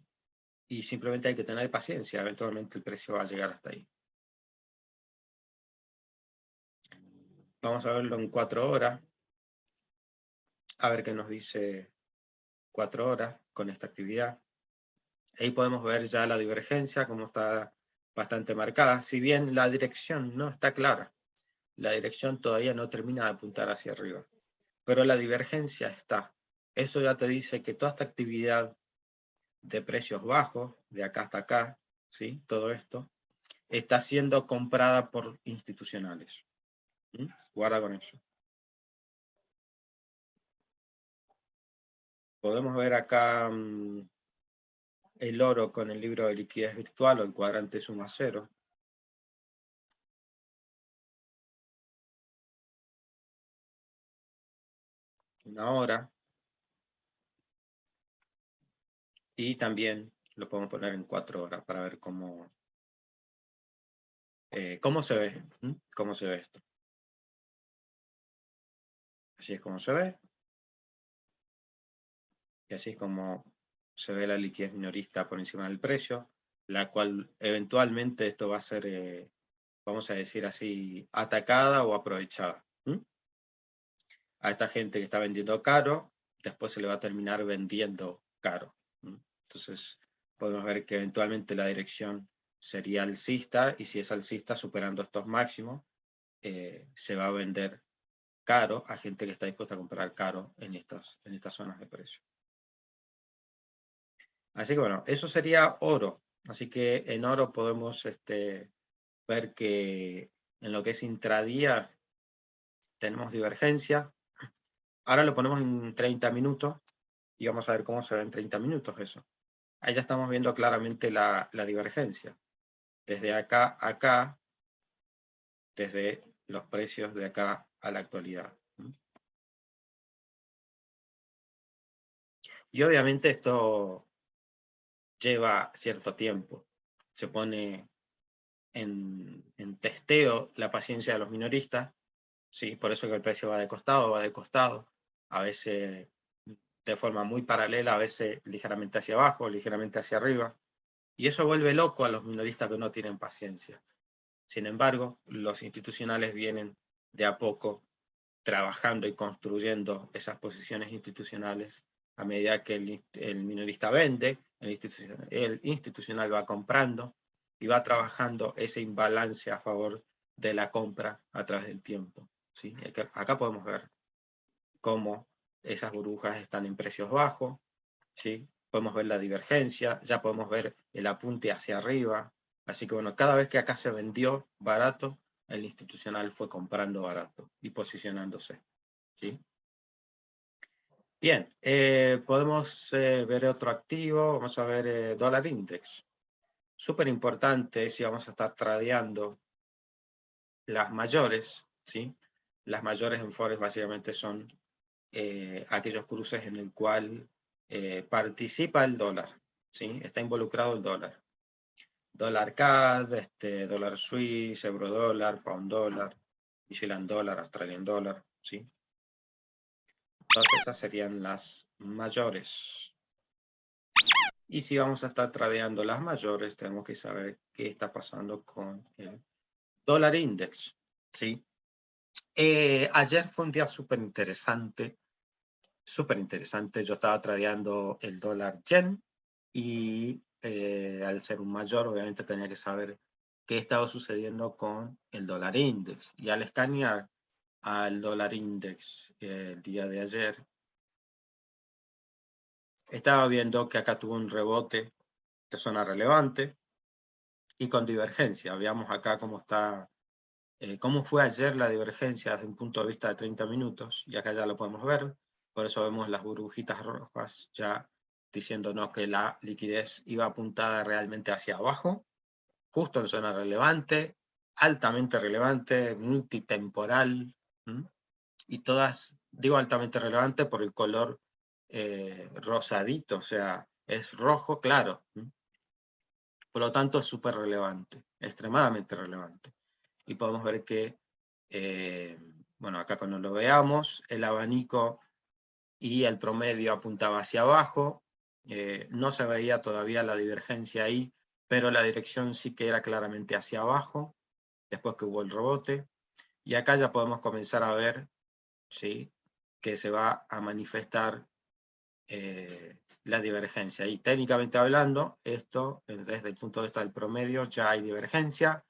Y simplemente hay que tener paciencia, eventualmente el precio va a llegar hasta ahí. Vamos a verlo en 4 horas, a ver qué nos dice 4 horas con esta actividad. Ahí podemos ver ya la divergencia, como está bastante marcada, si bien la dirección no está clara. La dirección todavía no termina de apuntar hacia arriba, pero la divergencia está. Eso ya te dice que toda esta actividad de precios bajos, de acá hasta acá, ¿sí? Todo esto, está siendo comprada por institucionales. Guarda con eso. Podemos ver acá el oro con el libro de liquidez virtual o el cuadrante suma cero. Una hora. Y también lo podemos poner en 4 horas para ver cómo se ve. ¿Cómo se ve esto? Así es como se ve. Y así es como se ve la liquidez minorista por encima del precio, la cual eventualmente esto va a ser, vamos a decir así, atacada o aprovechada. A esta gente que está vendiendo caro, después se le va a terminar vendiendo caro. Entonces, podemos ver que eventualmente la dirección sería alcista, y si es alcista superando estos máximos, se va a vender caro a gente que está dispuesta a comprar caro en estas zonas de precio. Así que bueno, eso sería oro. Así que en oro podemos ver que en lo que es intradía tenemos divergencia. Ahora lo ponemos en 30 minutos y vamos a ver cómo se ve en 30 minutos eso. Ahí ya estamos viendo claramente la divergencia. Desde acá a acá, desde los precios de acá a la actualidad. Y obviamente esto lleva cierto tiempo. Se pone en testeo la paciencia de los minoristas, ¿sí? Por eso que el precio va de costado, a veces de forma muy paralela, a veces ligeramente hacia abajo, ligeramente hacia arriba, y eso vuelve loco a los minoristas que no tienen paciencia. Sin embargo, los institucionales vienen de a poco trabajando y construyendo esas posiciones institucionales a medida que el minorista vende, el institucional va comprando y va trabajando ese imbalance a favor de la compra a través del tiempo. ¿Sí? Acá podemos ver cómo esas burbujas están en precios bajos, ¿sí? Podemos ver la divergencia, ya podemos ver el apunte hacia arriba. Así que bueno, cada vez que acá se vendió barato, el institucional fue comprando barato y posicionándose. ¿Sí? Bien, podemos ver otro activo, vamos a ver dólar index. Súper importante si vamos a estar tradeando las mayores, ¿sí? Las mayores en Forex básicamente son aquellos cruces en el cual participa el dólar, ¿sí? Está involucrado el dólar. Dólar CAD, dólar Swiss, euro dólar, pound dólar, New Zealand dólar, Australian dólar, ¿sí? Todas esas serían las mayores. Y si vamos a estar tradeando las mayores, tenemos que saber qué está pasando con el dólar index, ¿sí? Ayer fue un día súper interesante, súper interesante. Yo estaba tradeando el dólar yen y al ser un mayor, obviamente tenía que saber qué estaba sucediendo con el dólar index. Y al escanear al dólar index el día de ayer, estaba viendo que acá tuvo un rebote de zona relevante y con divergencia. Veamos acá cómo está, cómo fue ayer la divergencia desde un punto de vista de 30 minutos, y acá ya lo podemos ver. Por eso vemos las burbujitas rojas ya diciéndonos que la liquidez iba apuntada realmente hacia abajo, justo en zona relevante, altamente relevante, multitemporal, y todas, digo altamente relevante por el color rosadito, o sea, es rojo claro. Por lo tanto, es súper relevante, extremadamente relevante. Y podemos ver que, bueno, acá cuando lo veamos, el abanico y el promedio apuntaba hacia abajo, no se veía todavía la divergencia ahí, pero la dirección sí que era claramente hacia abajo, después que hubo el rebote. Y acá ya podemos comenzar a ver, ¿sí?, que se va a manifestar la divergencia. Y técnicamente hablando, esto, desde el punto de vista del promedio, ya hay divergencia,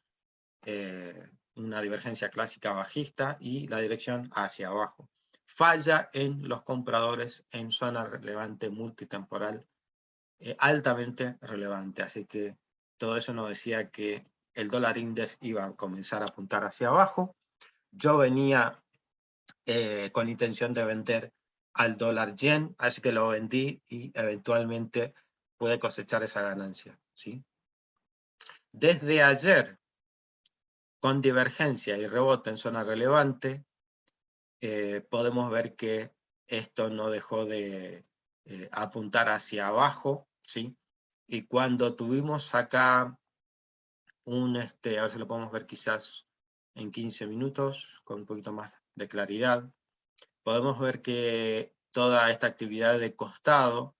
una divergencia clásica bajista y la dirección hacia abajo. Falla en los compradores en zona relevante multitemporal, altamente relevante. Así que todo eso nos decía que el dólar index iba a comenzar a apuntar hacia abajo. Yo venía con intención de vender al dólar yen, así que lo vendí y eventualmente pude cosechar esa ganancia, ¿sí? Desde ayer, con divergencia y rebote en zona relevante, podemos ver que esto no dejó de apuntar hacia abajo, ¿sí? Y cuando tuvimos acá a ver si lo podemos ver quizás en 15 minutos, con un poquito más de claridad, podemos ver que toda esta actividad de costado,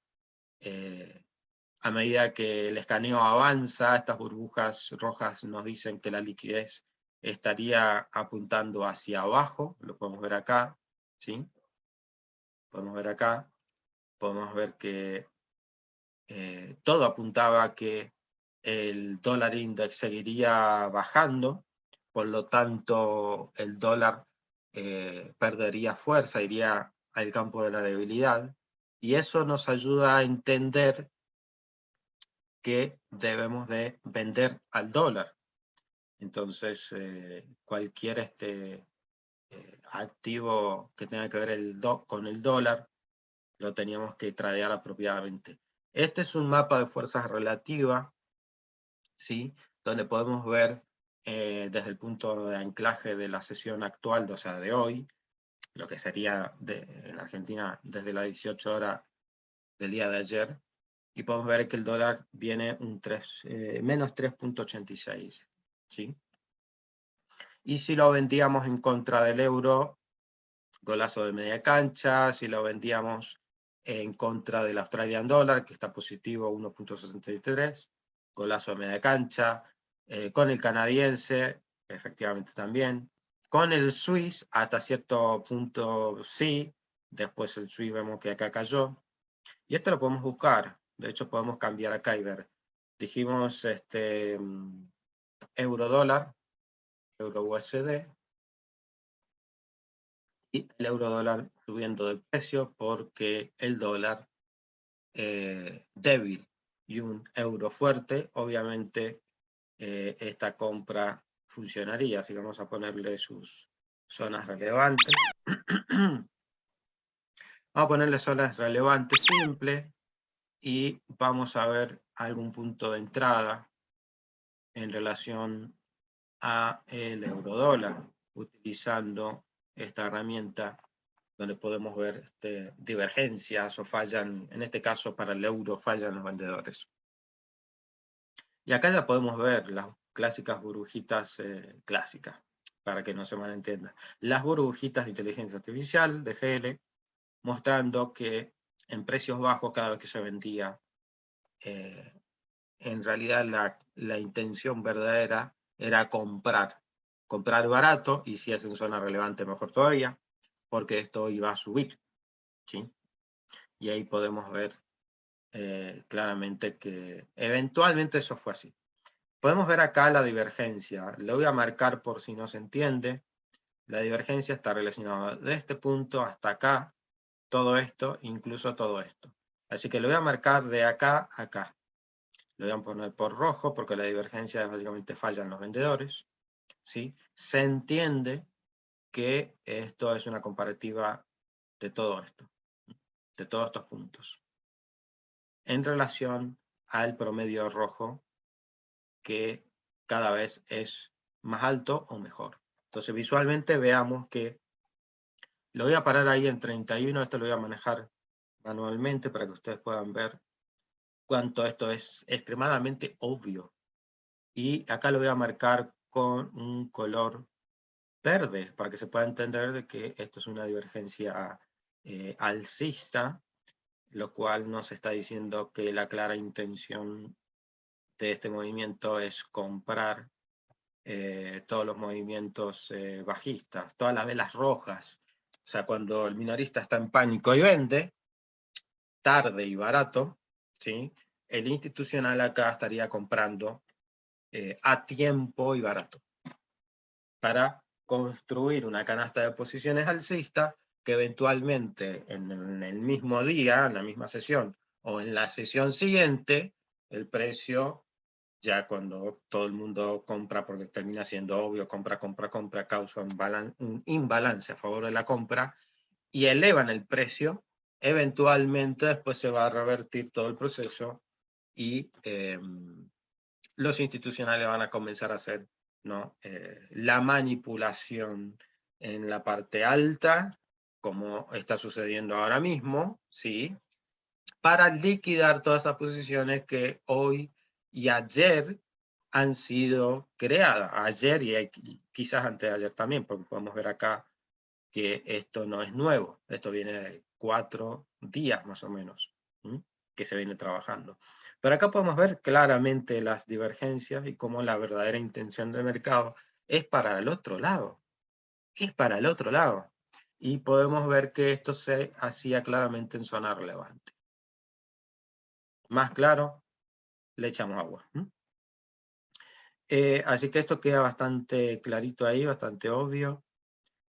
a medida que el escaneo avanza, estas burbujas rojas nos dicen que la liquidez estaría apuntando hacia abajo, lo podemos ver acá, ¿sí? Podemos ver acá, podemos ver que todo apuntaba a que el dólar index seguiría bajando, por lo tanto el dólar perdería fuerza, iría al campo de la debilidad, y eso nos ayuda a entender que debemos de vender al dólar. Entonces, cualquier activo que tenga que ver con el dólar, lo teníamos que tradear apropiadamente. Este es un mapa de fuerzas relativas, ¿sí? Donde podemos ver desde el punto de anclaje de la sesión actual, o sea, de hoy, lo que sería en Argentina desde las 18 horas del día de ayer, y podemos ver que el dólar viene menos 3,86, ¿sí? Y si lo vendíamos en contra del euro, golazo de media cancha. Si lo vendíamos en contra del Australian Dollar, que está positivo 1,63, golazo de media cancha. Con el canadiense, efectivamente también. Con el Swiss, hasta cierto punto sí. Después el Swiss vemos que acá cayó. Y esto lo podemos buscar. De hecho, podemos cambiar acá y ver. Dijimos euro dólar, euro USD, y el euro dólar subiendo de precio porque el dólar débil y un euro fuerte, obviamente esta compra funcionaría. Así que vamos a ponerle sus zonas relevantes. Vamos a ponerle zonas relevantes simple y vamos a ver algún punto de entrada en relación a el euro dólar, utilizando esta herramienta donde podemos ver divergencias o fallan, en este caso para el euro fallan los vendedores. Y acá ya podemos ver las clásicas burbujitas clásicas, para que no se malentienda. Las burbujitas de inteligencia artificial, de GL, mostrando que en precios bajos cada vez que se vendía, en realidad la intención verdadera era comprar barato, y si es en zona relevante mejor todavía, porque esto iba a subir, ¿sí? Y ahí podemos ver claramente que eventualmente eso fue así. Podemos ver acá la divergencia. Lo voy a marcar por si no se entiende. La divergencia está relacionada de este punto hasta acá, todo esto, incluso todo esto. Así que lo voy a marcar de acá a acá. Lo voy a poner por rojo porque la divergencia básicamente falla en los vendedores, ¿sí? Se entiende que esto es una comparativa de todo esto, de todos estos puntos, en relación al promedio rojo, que cada vez es más alto o mejor. Entonces visualmente veamos que lo voy a parar ahí en 31, esto lo voy a manejar manualmente para que ustedes puedan ver cuánto esto es extremadamente obvio. Y acá lo voy a marcar con un color verde para que se pueda entender de que esto es una divergencia alcista, lo cual nos está diciendo que la clara intención de este movimiento es comprar todos los movimientos bajistas, todas las velas rojas. O sea, cuando el minorista está en pánico y vende, tarde y barato, ¿sí? El institucional acá estaría comprando a tiempo y barato, para construir una canasta de posiciones alcista que eventualmente en el mismo día, en la misma sesión, o en la sesión siguiente, el precio, ya cuando todo el mundo compra, porque termina siendo obvio, compra, causa un imbalance a favor de la compra, y elevan el precio, eventualmente después se va a revertir todo el proceso y los institucionales van a comenzar a hacer, ¿no? La manipulación en la parte alta, como está sucediendo ahora mismo, ¿sí? Para liquidar todas esas posiciones que hoy y ayer han sido creadas. Ayer y quizás antes de ayer también, porque podemos ver acá que esto no es nuevo. Esto viene de 4 días más o menos, ¿sí? Que se viene trabajando. Pero acá podemos ver claramente las divergencias y cómo la verdadera intención del mercado es para el otro lado. Es para el otro lado. Y podemos ver que esto se hacía claramente en zona relevante. Más claro, le echamos agua. Así que esto queda bastante clarito ahí, bastante obvio.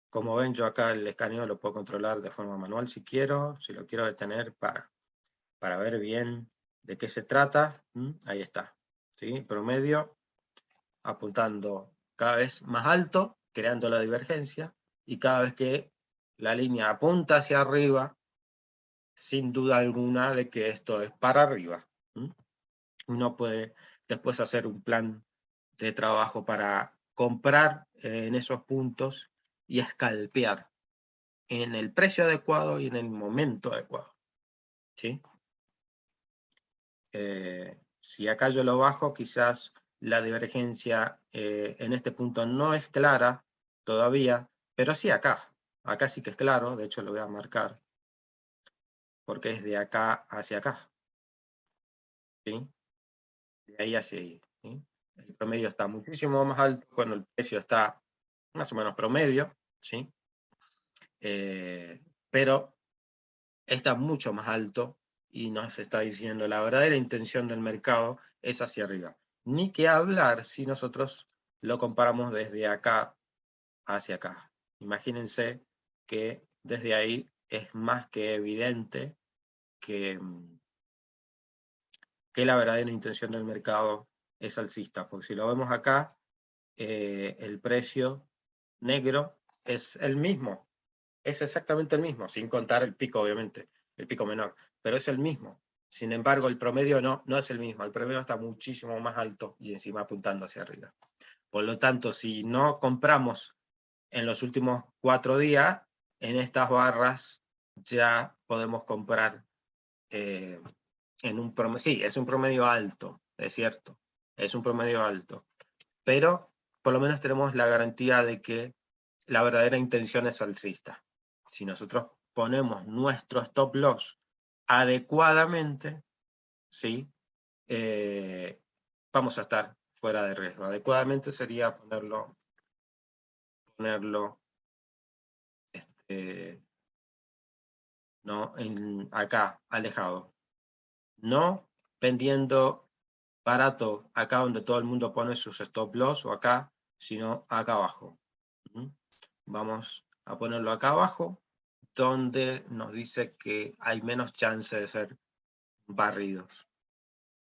Como ven, yo acá el escaneo lo puedo controlar de forma manual si quiero, si lo quiero detener para ver bien de qué se trata. Ahí está, ¿sí? Promedio apuntando cada vez más alto, creando la divergencia, y cada vez que la línea apunta hacia arriba, sin duda alguna de que esto es para arriba. Uno puede después hacer un plan de trabajo para comprar en esos puntos y escalpear en el precio adecuado y en el momento adecuado, ¿sí? Si acá yo lo bajo, quizás la divergencia en este punto no es clara todavía, pero sí acá. Acá sí que es claro, de hecho lo voy a marcar, porque es de acá hacia acá, ¿sí? De ahí hacia ahí, ¿sí? El promedio está muchísimo más alto cuando el precio está más o menos promedio, ¿sí? Pero está mucho más alto y nos está diciendo la verdadera intención del mercado es hacia arriba. Ni que hablar si nosotros lo comparamos desde acá hacia acá. Imagínense que desde ahí es más que evidente que, que la verdadera intención del mercado es alcista, porque si lo vemos acá, el precio negro es el mismo, es exactamente el mismo, sin contar el pico, obviamente, el pico menor, pero es el mismo. Sin embargo, el promedio no es el mismo, el promedio está muchísimo más alto y encima apuntando hacia arriba. Por lo tanto, si no compramos en los últimos 4 días, en estas barras ya podemos comprar en un promedio. Sí, es un promedio alto, es cierto, es un promedio alto, pero por lo menos tenemos la garantía de que la verdadera intención es alcista. Si nosotros ponemos nuestro stop loss adecuadamente, ¿sí? Vamos a estar fuera de riesgo. Adecuadamente sería ponerlo ¿no? Acá, alejado. No vendiendo barato acá donde todo el mundo pone sus stop loss o acá, sino acá abajo. Vamos a ponerlo acá abajo, donde nos dice que hay menos chance de ser barridos.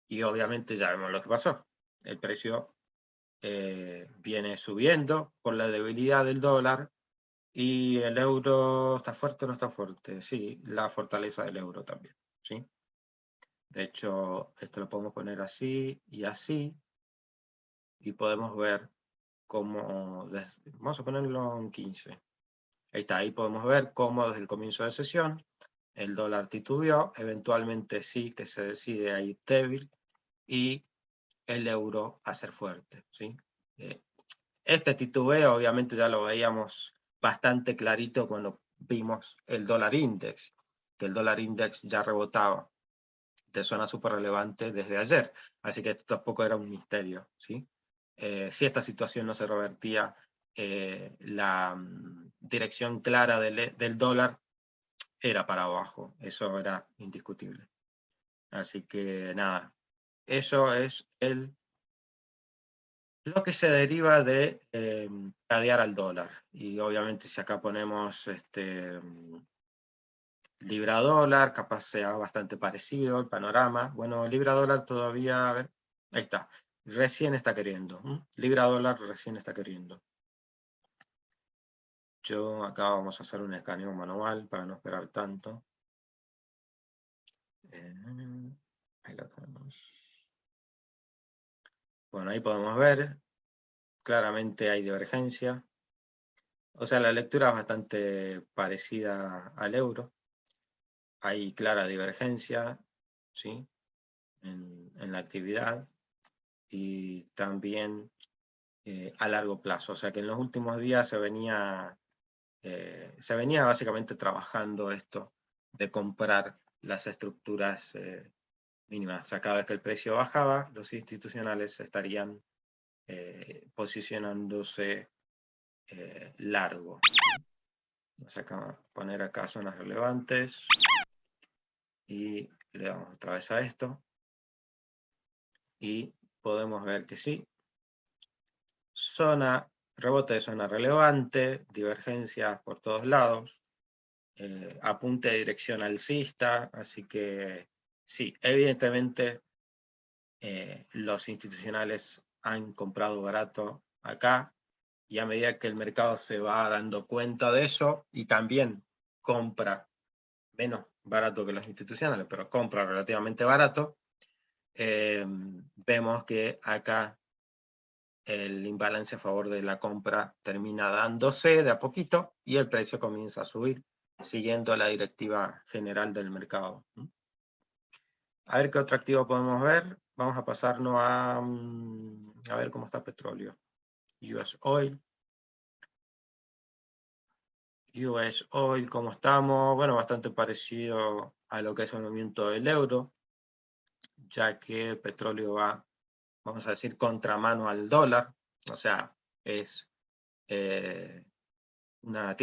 Y obviamente ya vemos lo que pasó. El precio viene subiendo por la debilidad del dólar y el euro está fuerte o no está fuerte. Sí, la fortaleza del euro también. ¿Sí? De hecho, esto lo podemos poner así y así y podemos ver cómo, vamos a ponerlo en 15. Ahí está, ahí podemos ver cómo desde el comienzo de sesión el dólar titubeó, eventualmente sí que se decide ahí débil y el euro a ser fuerte, ¿sí? Este titubeo obviamente ya lo veíamos bastante clarito cuando vimos el dólar index, que el dólar index ya rebotaba de zona súper relevante desde ayer, así que esto tampoco era un misterio, ¿sí? Si esta situación no se revertía, la dirección clara del dólar era para abajo, eso era indiscutible. Así que nada, eso es lo que se deriva de tradear al dólar. Y obviamente si acá ponemos libra dólar, capaz sea bastante parecido el panorama. Bueno, libra dólar todavía, a ver, ahí está, recién está queriendo. Libra dólar recién está queriendo. Yo acá vamos a hacer un escaneo manual para no esperar tanto. Ahí lo tenemos. Bueno, ahí podemos ver, claramente hay divergencia. O sea, la lectura es bastante parecida al euro. Hay clara divergencia, ¿sí? En la actividad y también a largo plazo. O sea que en los últimos días se venía básicamente trabajando esto de comprar las estructuras mínimas. O sea, cada vez que el precio bajaba, los institucionales estarían posicionándose largo. Vamos a poner acá zonas relevantes y le damos otra vez a esto y podemos ver que sí, rebote de zona relevante, divergencias por todos lados, apunte de dirección alcista, así que sí, evidentemente los institucionales han comprado barato acá, y a medida que el mercado se va dando cuenta de eso, y también compra menos barato que los institucionales, pero compra relativamente barato, vemos que acá el imbalance a favor de la compra termina dándose de a poquito y el precio comienza a subir, siguiendo la directiva general del mercado. A ver qué otro activo podemos ver. Vamos a pasarnos a ver cómo está petróleo. US Oil. US Oil, ¿cómo estamos? Bueno, bastante parecido a lo que es el movimiento del euro, ya que el petróleo va, vamos a decir, contramano al dólar. O sea, tiene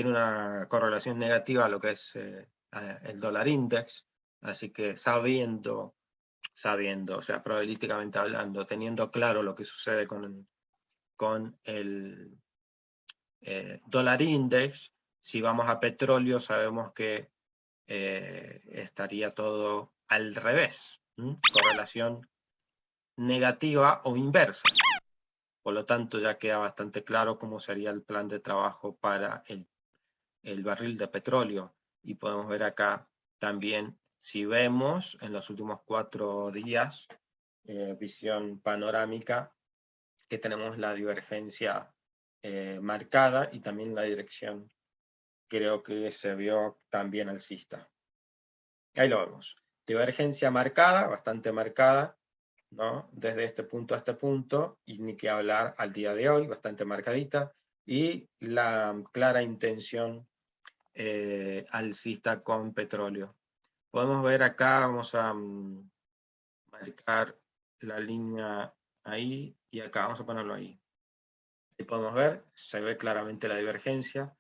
una correlación negativa a lo que es el dólar index. Así que sabiendo, o sea, probabilísticamente hablando, teniendo claro lo que sucede con el dólar index, si vamos a petróleo sabemos que estaría todo al revés, correlación negativa o inversa. Por lo tanto, ya queda bastante claro cómo sería el plan de trabajo para el barril de petróleo. Y podemos ver acá también, si vemos en los últimos 4 días, visión panorámica, que tenemos la divergencia marcada y también la dirección, creo que se vio también alcista. Ahí lo vemos. Divergencia marcada, bastante marcada, ¿no? Desde este punto a este punto, y ni que hablar al día de hoy, bastante marcadita, y la clara intención alcista con petróleo. Podemos ver acá, vamos a marcar la línea ahí, y acá, vamos a ponerlo ahí. Y podemos ver, se ve claramente la divergencia,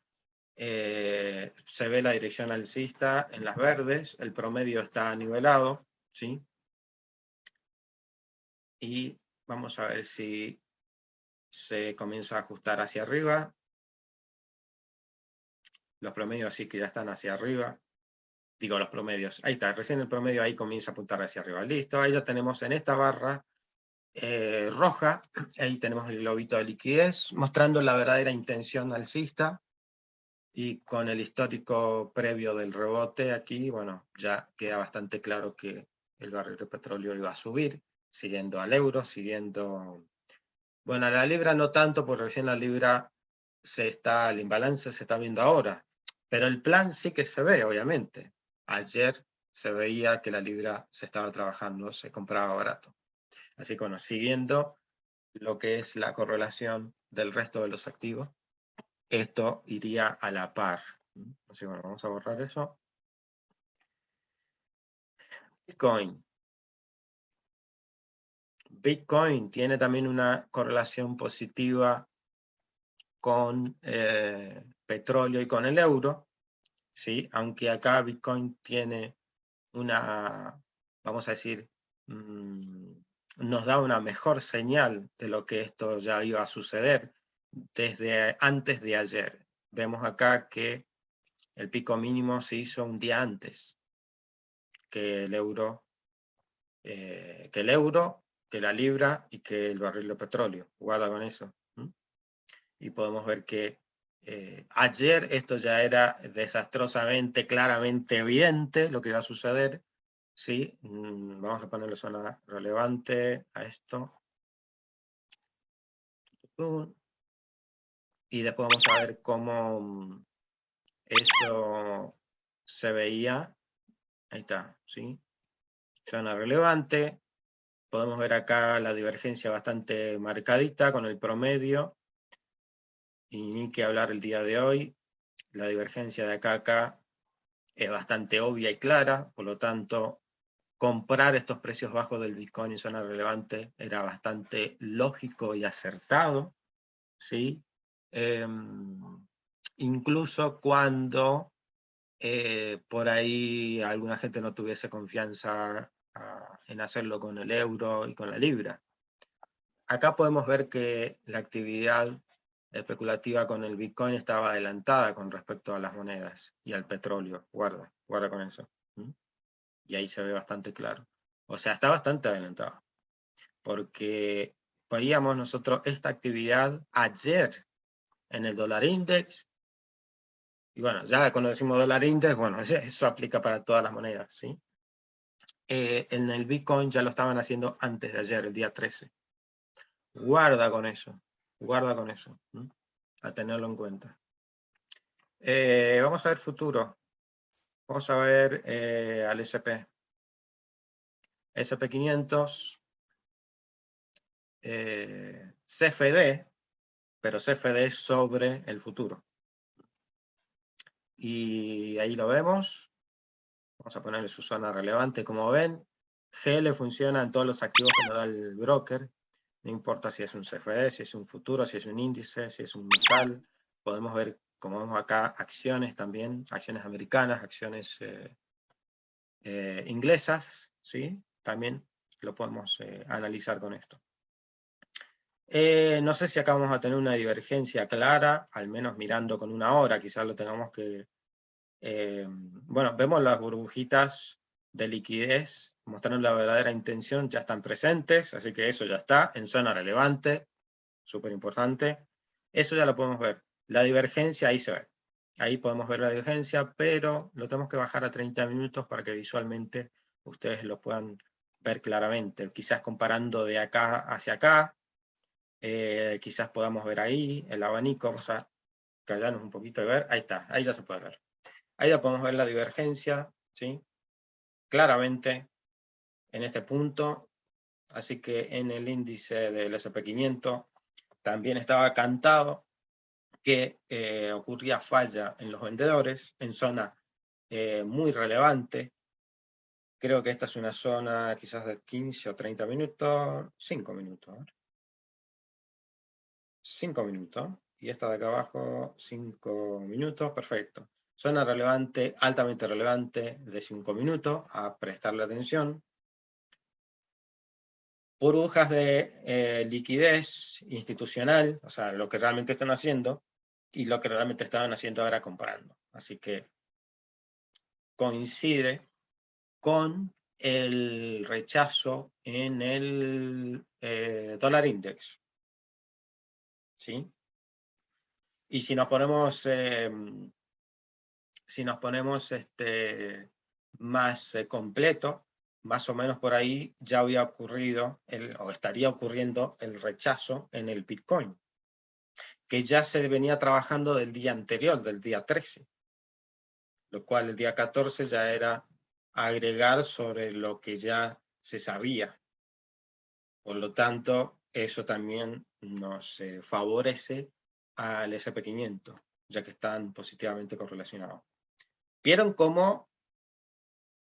se ve la dirección alcista en las verdes, el promedio está nivelado, ¿sí? Y vamos a ver si se comienza a ajustar hacia arriba. Los promedios sí que ya están hacia arriba. Digo, los promedios. Ahí está, recién el promedio ahí comienza a apuntar hacia arriba. Listo, ahí ya tenemos en esta barra roja, ahí tenemos el globito de liquidez, mostrando la verdadera intención alcista. Y con el histórico previo del rebote aquí, bueno, ya queda bastante claro que el barril de petróleo iba a subir, siguiendo al euro, siguiendo... Bueno, a la libra no tanto, porque recién la libra el imbalance se está viendo ahora, pero el plan sí que se ve, obviamente. Ayer se veía que la libra se estaba trabajando, se compraba barato. Así que bueno, siguiendo lo que es la correlación del resto de los activos, esto iría a la par. Así que bueno, vamos a borrar eso. Bitcoin. Bitcoin tiene también una correlación positiva con petróleo y con el euro, ¿sí? Aunque acá Bitcoin tiene una, vamos a decir, nos da una mejor señal de lo que esto ya iba a suceder desde antes de ayer. Vemos acá que el pico mínimo se hizo un día antes que el euro, que la libra y que el barril de petróleo. Guarda con eso. Y podemos ver que ayer esto ya era desastrosamente, claramente evidente lo que iba a suceder. ¿Sí? Vamos a ponerle zona relevante a esto. Y después vamos a ver cómo eso se veía. Ahí está, ¿sí? Zona relevante. Podemos ver acá la divergencia bastante marcadita con el promedio. Y ni que hablar el día de hoy. La divergencia de acá a acá es bastante obvia y clara, por lo tanto, comprar estos precios bajos del Bitcoin en zona relevante era bastante lógico y acertado, ¿sí? Incluso cuando por ahí alguna gente no tuviese confianza en hacerlo con el euro y con la libra. Acá podemos ver que la actividad especulativa con el Bitcoin estaba adelantada con respecto a las monedas y al petróleo. Guarda con eso. Y ahí se ve bastante claro. O sea, está bastante adelantada. Porque veíamos nosotros esta actividad ayer en el dólar index. Y bueno, ya cuando decimos dólar index, bueno, eso aplica para todas las monedas, ¿sí? En el Bitcoin ya lo estaban haciendo antes de ayer, el día 13. Guarda con eso, a tenerlo en cuenta. Vamos a ver futuro. Vamos a ver al SP. SP500, CFD, pero CFD sobre el futuro. Y ahí lo vemos. Vamos a ponerle su zona relevante, como ven. GL funciona en todos los activos que nos da el broker. No importa si es un CFD, si es un futuro, si es un índice, si es un metal. Podemos ver, como vemos acá, acciones también, acciones americanas, acciones inglesas, ¿sí? También lo podemos analizar con esto. No sé si acá vamos a tener una divergencia clara, al menos mirando con una hora, quizás lo tengamos que... bueno, vemos las burbujitas de liquidez, mostrando la verdadera intención, ya están presentes, así que eso ya está en zona relevante, súper importante. Eso ya lo podemos ver. La divergencia ahí se ve. Ahí podemos ver la divergencia, pero lo tenemos que bajar a 30 minutos para que visualmente ustedes lo puedan ver claramente. Quizás comparando de acá hacia acá, quizás podamos ver ahí el abanico. Vamos a callarnos un poquito y ver. Ahí está, ahí ya se puede ver. Ahí ya podemos ver la divergencia, ¿sí? Claramente en este punto. Así que en el índice del SP500 también estaba cantado que ocurría falla en los vendedores, en zona muy relevante. Creo que esta es una zona quizás de 15 o 30 minutos, 5 minutos. 5 minutos. Y esta de acá abajo, 5 minutos, perfecto. Zona relevante, altamente relevante, de 5 minutos, a prestarle atención. Burbujas de liquidez institucional, o sea, lo que realmente están haciendo, y lo que realmente estaban haciendo ahora comprando. Así que coincide con el rechazo en el dólar index. ¿Sí? Y si nos ponemos, más completo, más o menos por ahí ya había ocurrido, o estaría ocurriendo el rechazo en el Bitcoin, que ya se venía trabajando del día anterior, del día 13, lo cual el día 14 ya era agregar sobre lo que ya se sabía. Por lo tanto, eso también nos favorece al SP500, ya que están positivamente correlacionados. ¿Vieron cómo,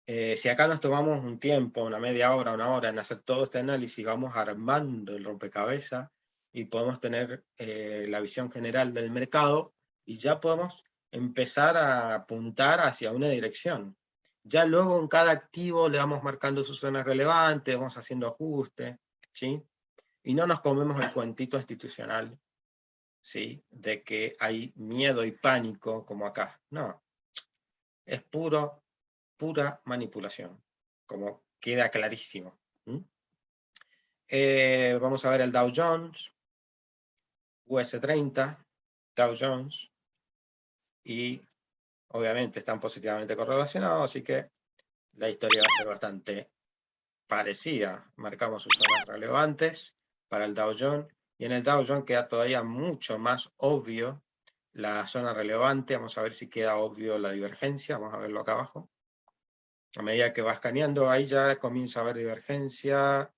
si acá nos tomamos un tiempo, una media hora, una hora, en hacer todo este análisis, vamos armando el rompecabezas y podemos tener la visión general del mercado y ya podemos empezar a apuntar hacia una dirección. Ya luego en cada activo le vamos marcando sus zonas relevantes, vamos haciendo ajustes, ¿sí? Y no nos comemos el cuentito institucional, ¿sí? De que hay miedo y pánico como acá. No, es pura manipulación, como queda clarísimo. Vamos a ver el Dow Jones, US30, Dow Jones, y obviamente están positivamente correlacionados, así que la historia va a ser bastante parecida. Marcamos sus zonas relevantes para el Dow Jones, y en el Dow Jones queda todavía mucho más obvio la zona relevante. Vamos a ver si queda obvio la divergencia, vamos a verlo acá abajo. A medida que va escaneando, ahí ya comienza a haber divergencia.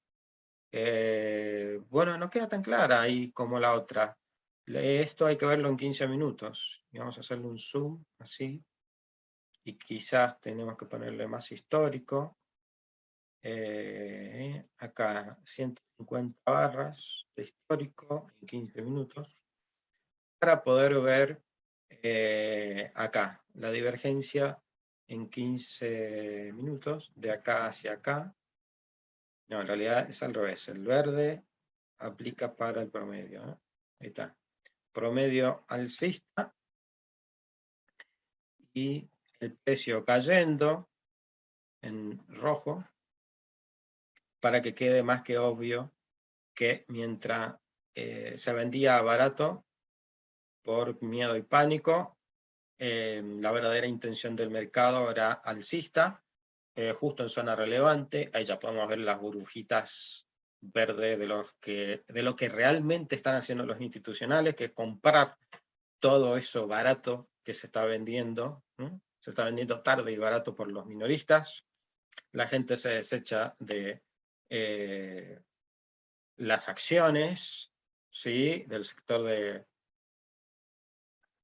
Bueno, no queda tan clara ahí como la otra. Esto hay que verlo en 15 minutos. Y vamos a hacerle un zoom, así. Y quizás tenemos que ponerle más histórico. Acá 150 barras de histórico en 15 minutos. Para poder ver acá la divergencia en 15 minutos, de acá hacia acá. No, en realidad es al revés. El verde aplica para el promedio. Ahí está. Promedio alcista y el precio cayendo en rojo, para que quede más que obvio que mientras se vendía barato por miedo y pánico, la verdadera intención del mercado era alcista, justo en zona relevante. Ahí ya podemos ver las burbujitas verdes de lo que realmente están haciendo los institucionales, que es comprar todo eso barato que se está vendiendo, ¿no? Se está vendiendo tarde y barato por los minoristas. La gente se desecha de las acciones, ¿sí? Del sector de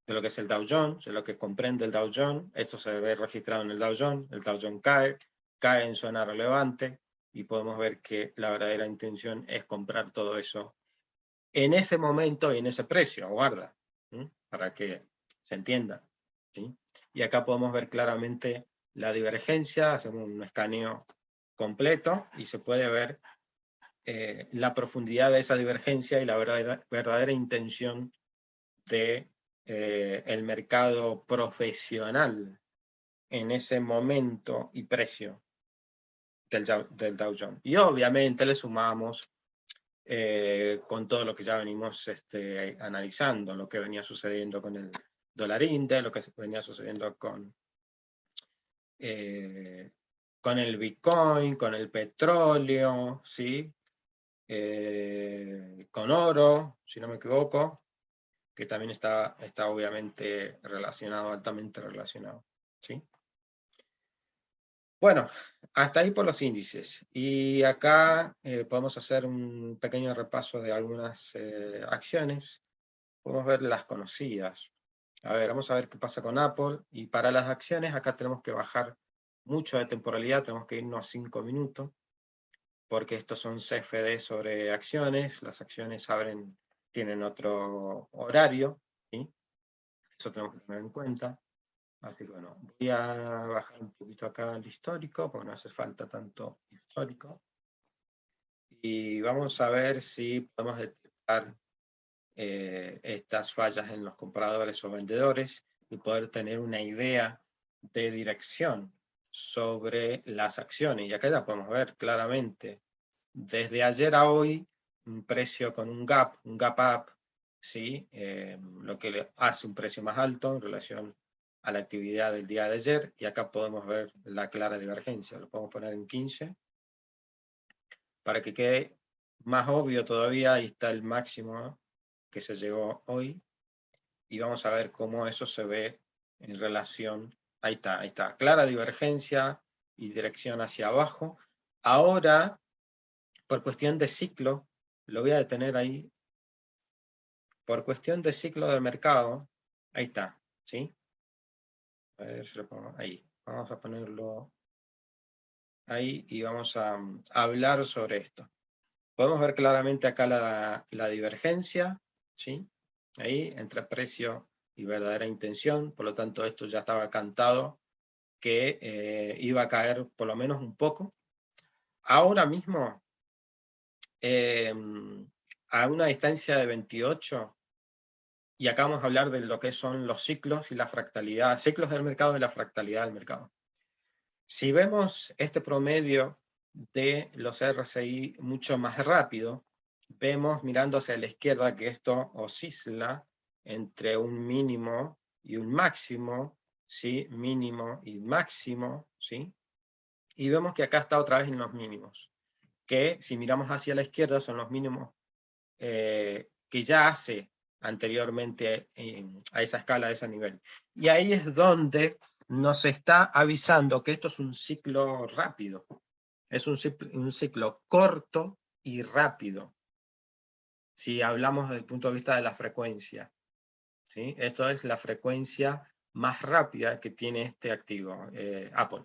lo que es el Dow Jones, de lo que comprende el Dow Jones. Esto se ve registrado en el Dow Jones cae en zona relevante, y podemos ver que la verdadera intención es comprar todo eso en ese momento y en ese precio, guarda, ¿sí? Para que se entienda, ¿sí? Y acá podemos ver claramente la divergencia. Hacemos un escaneo completo y se puede ver la profundidad de esa divergencia y la verdadera intención de el mercado profesional en ese momento y precio del Dow Jones. Y obviamente le sumamos con todo lo que ya venimos analizando, lo que venía sucediendo con el dólar index, lo que venía sucediendo con el Bitcoin, con el petróleo, ¿sí? Con oro, si no me equivoco, que también está obviamente relacionado, altamente relacionado, ¿sí? Bueno, hasta ahí por los índices. Y acá podemos hacer un pequeño repaso de algunas acciones. Podemos ver las conocidas. A ver, vamos a ver qué pasa con Apple. Y para las acciones, acá tenemos que bajar mucho de temporalidad, tenemos que irnos a 5 minutos, porque estos son CFD sobre acciones. Las acciones tienen otro horario, ¿sí? Eso tenemos que tener en cuenta. Así que bueno, voy a bajar un poquito acá el histórico, porque no hace falta tanto histórico. Y vamos a ver si podemos detectar estas fallas en los compradores o vendedores, y poder tener una idea de dirección sobre las acciones. Y acá ya podemos ver claramente, desde ayer a hoy, un precio con un gap up, ¿sí? Lo que le hace un precio más alto en relación a la actividad del día de ayer, y acá podemos ver la clara divergencia. Lo podemos poner en 15, para que quede más obvio todavía. Ahí está el máximo que se llegó hoy, y vamos a ver cómo eso se ve en relación. Ahí está, clara divergencia y dirección hacia abajo. Ahora, por cuestión de ciclo, lo voy a detener ahí, por cuestión de ciclo de mercado, ahí está, ¿sí? A ver si lo pongo ahí. Vamos a ponerlo ahí y vamos a hablar sobre esto. Podemos ver claramente acá la divergencia, ¿sí? Ahí, entre precio y verdadera intención, por lo tanto esto ya estaba cantado que iba a caer por lo menos un poco. Ahora mismo, a una distancia de 28, y acá vamos a hablar de lo que son los ciclos y la fractalidad, ciclos del mercado y la fractalidad del mercado. Si vemos este promedio de los RSI mucho más rápido, vemos mirando hacia la izquierda que esto oscila entre un mínimo y un máximo, ¿sí? Mínimo y máximo, ¿sí? Y vemos que acá está otra vez en los mínimos, que si miramos hacia la izquierda son los mínimos que ya hace anteriormente a esa escala, a ese nivel. Y ahí es donde nos está avisando que esto es un ciclo rápido, es un ciclo corto y rápido, si hablamos desde el punto de vista de la frecuencia, ¿sí? Esto es la frecuencia más rápida que tiene este activo, Apple.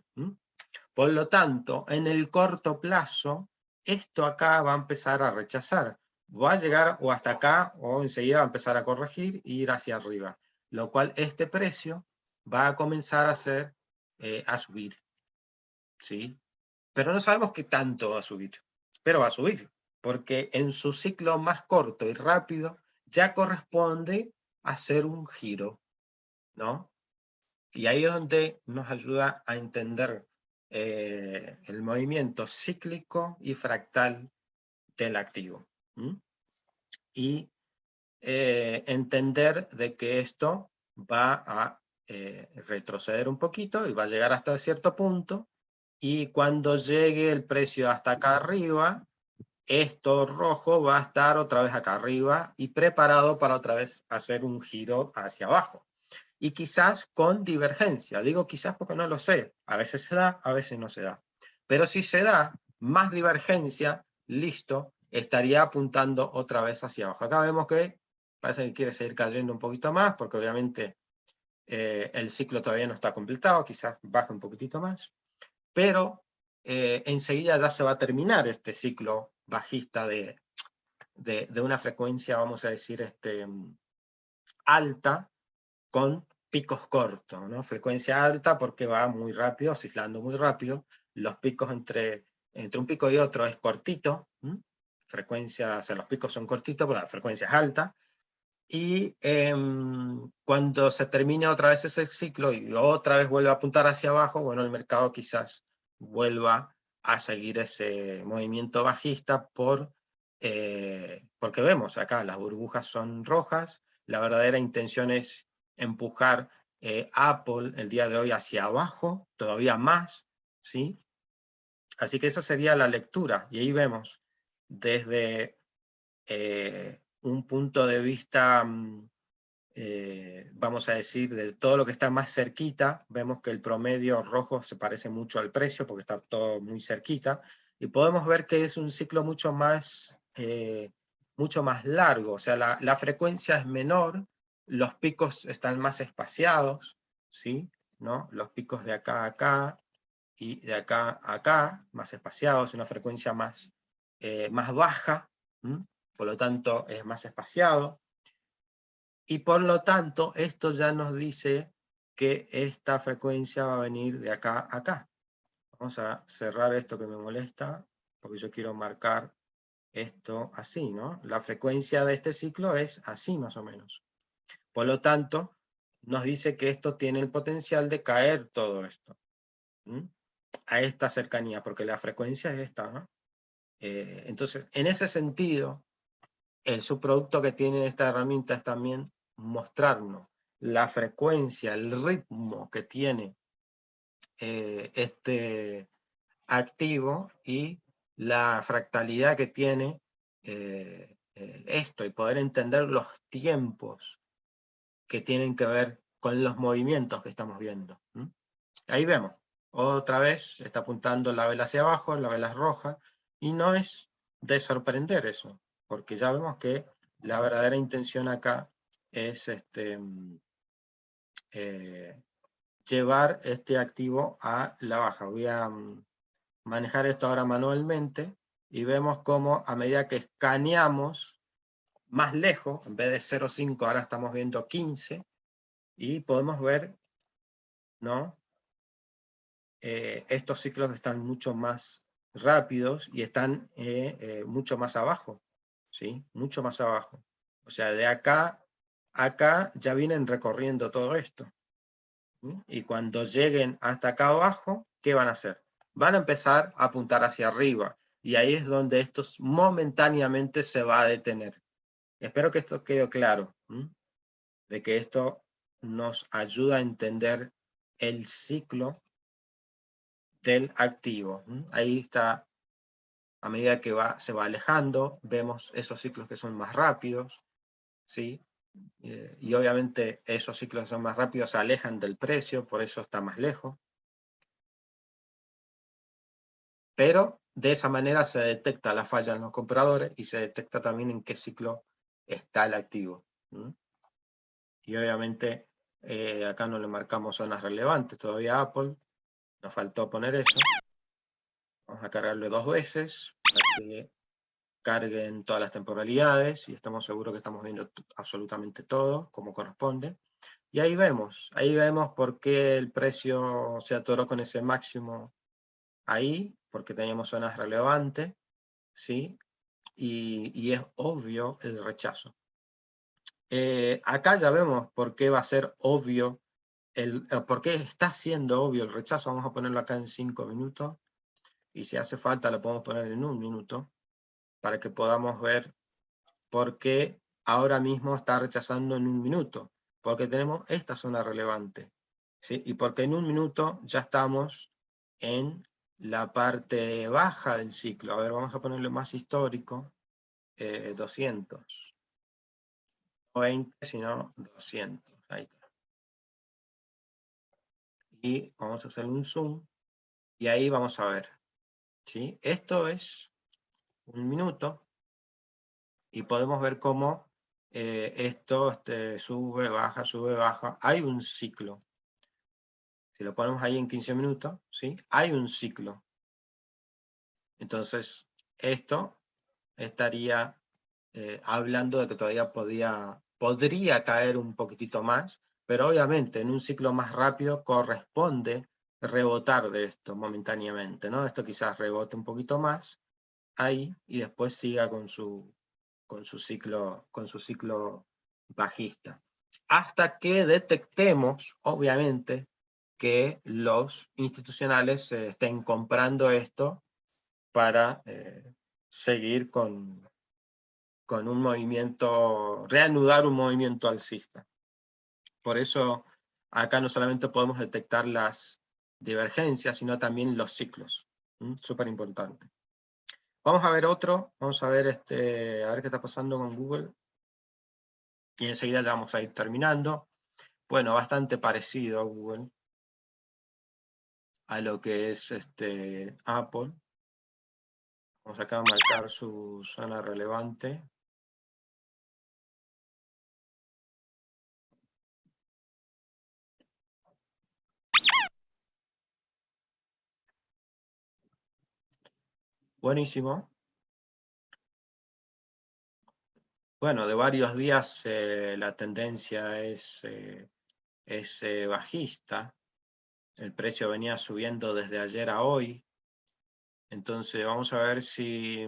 Por lo tanto, en el corto plazo, esto acá va a empezar a rechazar. Va a llegar o hasta acá, o enseguida va a empezar a corregir e ir hacia arriba. Lo cual este precio va a comenzar a subir. ¿Sí? Pero no sabemos qué tanto va a subir. Pero va a subir. Porque en su ciclo más corto y rápido, ya corresponde a hacer un giro, ¿no? Y ahí es donde nos ayuda a entender el movimiento cíclico y fractal del activo. Y entender de que esto va a retroceder un poquito y va a llegar hasta cierto punto, y cuando llegue el precio hasta acá arriba, esto rojo va a estar otra vez acá arriba y preparado para otra vez hacer un giro hacia abajo. Y quizás con divergencia. Digo quizás porque no lo sé. A veces se da, a veces no se da. Pero si se da más divergencia, listo, estaría apuntando otra vez hacia abajo. Acá vemos que parece que quiere seguir cayendo un poquito más, porque obviamente el ciclo todavía no está completado, quizás baje un poquitito más. Pero enseguida ya se va a terminar este ciclo bajista de una frecuencia, vamos a decir, alta, con picos cortos, ¿no? Frecuencia alta porque va muy rápido, oscilando muy rápido. Los picos entre un pico y otro es cortito. Frecuencia, o sea, los picos son cortitos, pero la frecuencia es alta. Y cuando se termine otra vez ese ciclo y otra vez vuelve a apuntar hacia abajo, bueno, el mercado quizás vuelva a seguir ese movimiento bajista porque vemos acá, las burbujas son rojas, la verdadera intención es empujar Apple el día de hoy hacia abajo, todavía más, ¿sí? Así que esa sería la lectura, y ahí vemos desde un punto de vista, vamos a decir, de todo lo que está más cerquita, vemos que el promedio rojo se parece mucho al precio, porque está todo muy cerquita, y podemos ver que es un ciclo mucho más largo, o sea, la frecuencia es menor, los picos están más espaciados, ¿sí? ¿No? Los picos de acá a acá, y de acá a acá, más espaciados, una frecuencia más baja, por lo tanto es más espaciado, y por lo tanto esto ya nos dice que esta frecuencia va a venir de acá a acá. Vamos a cerrar esto que me molesta, porque yo quiero marcar esto así, ¿no? La frecuencia de este ciclo es así más o menos. Por lo tanto, nos dice que esto tiene el potencial de caer todo esto a esta cercanía, porque la frecuencia es esta, ¿no? Entonces, en ese sentido, el subproducto que tiene esta herramienta es también mostrarnos la frecuencia, el ritmo que tiene este activo y la fractalidad que tiene esto, y poder entender los tiempos que tienen que ver con los movimientos que estamos viendo. Ahí vemos, otra vez está apuntando la vela hacia abajo, la vela es roja, y no es de sorprender eso, porque ya vemos que la verdadera intención acá es llevar este activo a la baja. Voy a manejar esto ahora manualmente, y vemos cómo a medida que escaneamos más lejos, en vez de 0,5 ahora estamos viendo 15, Y podemos ver, ¿no? Estos ciclos están mucho más rápidos y están mucho más abajo, ¿sí? Mucho más abajo. O sea, de acá a acá ya vienen recorriendo todo esto. ¿Sí? Y cuando lleguen hasta acá abajo, ¿qué van a hacer? Van a empezar a apuntar hacia arriba. Y ahí es donde esto momentáneamente se va a detener. Espero que esto quede claro, de que esto nos ayuda a entender el ciclo del activo. Ahí está, a medida que se va alejando, vemos esos ciclos que son más rápidos, ¿sí? Y obviamente esos ciclos que son más rápidos se alejan del precio, por eso está más lejos. Pero de esa manera se detecta la falla en los compradores y se detecta también en qué ciclo está el activo. Y obviamente acá no le marcamos zonas relevantes todavía a Apple, nos faltó poner eso. Vamos a cargarle 2 veces para que carguen todas las temporalidades y estamos seguros que estamos viendo absolutamente todo como corresponde. Y ahí vemos por qué el precio se atoró con ese máximo ahí, porque teníamos zonas relevantes, ¿sí? Y es obvio el rechazo. Acá ya vemos por qué va a ser obvio, por qué está siendo obvio el rechazo. Vamos a ponerlo acá en 5 minutos, y si hace falta lo podemos poner en 1 minuto, para que podamos ver por qué ahora mismo está rechazando en 1 minuto, porque tenemos esta zona relevante, ¿sí? Y porque en 1 minuto ya estamos en la parte baja del ciclo. A ver, vamos a ponerlo más histórico, 200. 20, sino 200. Ahí está. Y vamos a hacer un zoom, y ahí vamos a ver, ¿sí? Esto es 1 minuto, y podemos ver cómo esto sube, baja. Hay un ciclo. Si lo ponemos ahí en 15 minutos, ¿sí? Hay un ciclo. Entonces, esto estaría hablando de que todavía podría caer un poquitito más, pero obviamente en un ciclo más rápido corresponde rebotar de esto momentáneamente, ¿no? Esto quizás rebote un poquito más ahí y después siga con su ciclo bajista. Hasta que detectemos, obviamente, que los institucionales estén comprando esto para seguir con un movimiento, reanudar un movimiento alcista. Por eso acá no solamente podemos detectar las divergencias, sino también los ciclos. Súper importante. Vamos a ver otro, vamos a ver, a ver qué está pasando con Google. Y enseguida ya vamos a ir terminando. Bueno, bastante parecido a Google, a lo que es Apple. Vamos acá a marcar su zona relevante. Buenísimo. Bueno, de varios días la tendencia es bajista. El precio venía subiendo desde ayer a hoy. Entonces vamos a ver si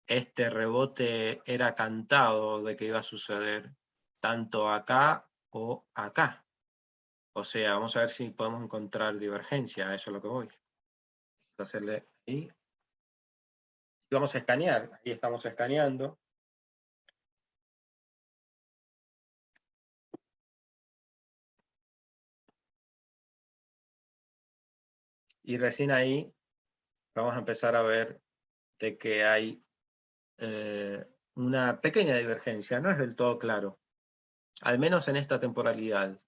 este rebote era cantado de que iba a suceder tanto acá o acá. O sea, vamos a ver si podemos encontrar divergencia, eso es lo que voy. Vamos a hacerle ahí. Y vamos a escanear, ahí estamos escaneando. Y recién ahí vamos a empezar a ver de que hay una pequeña divergencia, no es del todo claro, al menos en esta temporalidad.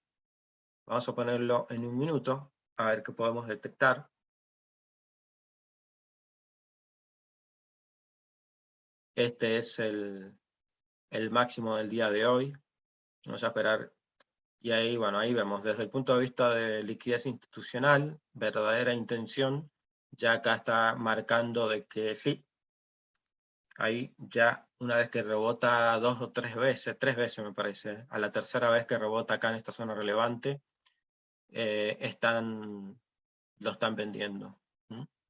Vamos a ponerlo en 1 minuto, a ver qué podemos detectar. Este es el máximo del día de hoy. Vamos a esperar. Y ahí, bueno, ahí vemos, desde el punto de vista de liquidez institucional, verdadera intención, ya acá está marcando de que sí, Ahí ya una vez que rebota 2 o 3 veces, 3 veces me parece, a la tercera vez que rebota acá en esta zona relevante, lo están vendiendo.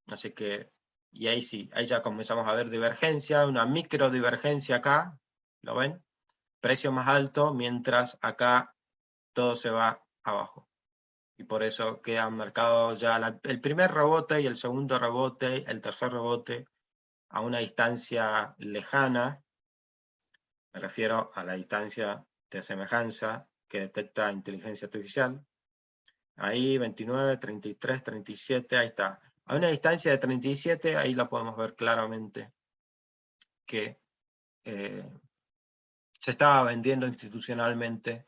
Así que, y ahí sí, ahí ya comenzamos a ver divergencia, una micro divergencia acá, ¿lo ven? Precio más alto, mientras acá todo se va abajo. Y por eso quedan marcados ya el primer rebote y el segundo rebote, el tercer rebote, a una distancia lejana. Me refiero a la distancia de semejanza que detecta inteligencia artificial. Ahí 29, 33, 37, ahí está. A una distancia de 37, ahí la podemos ver claramente que se estaba vendiendo institucionalmente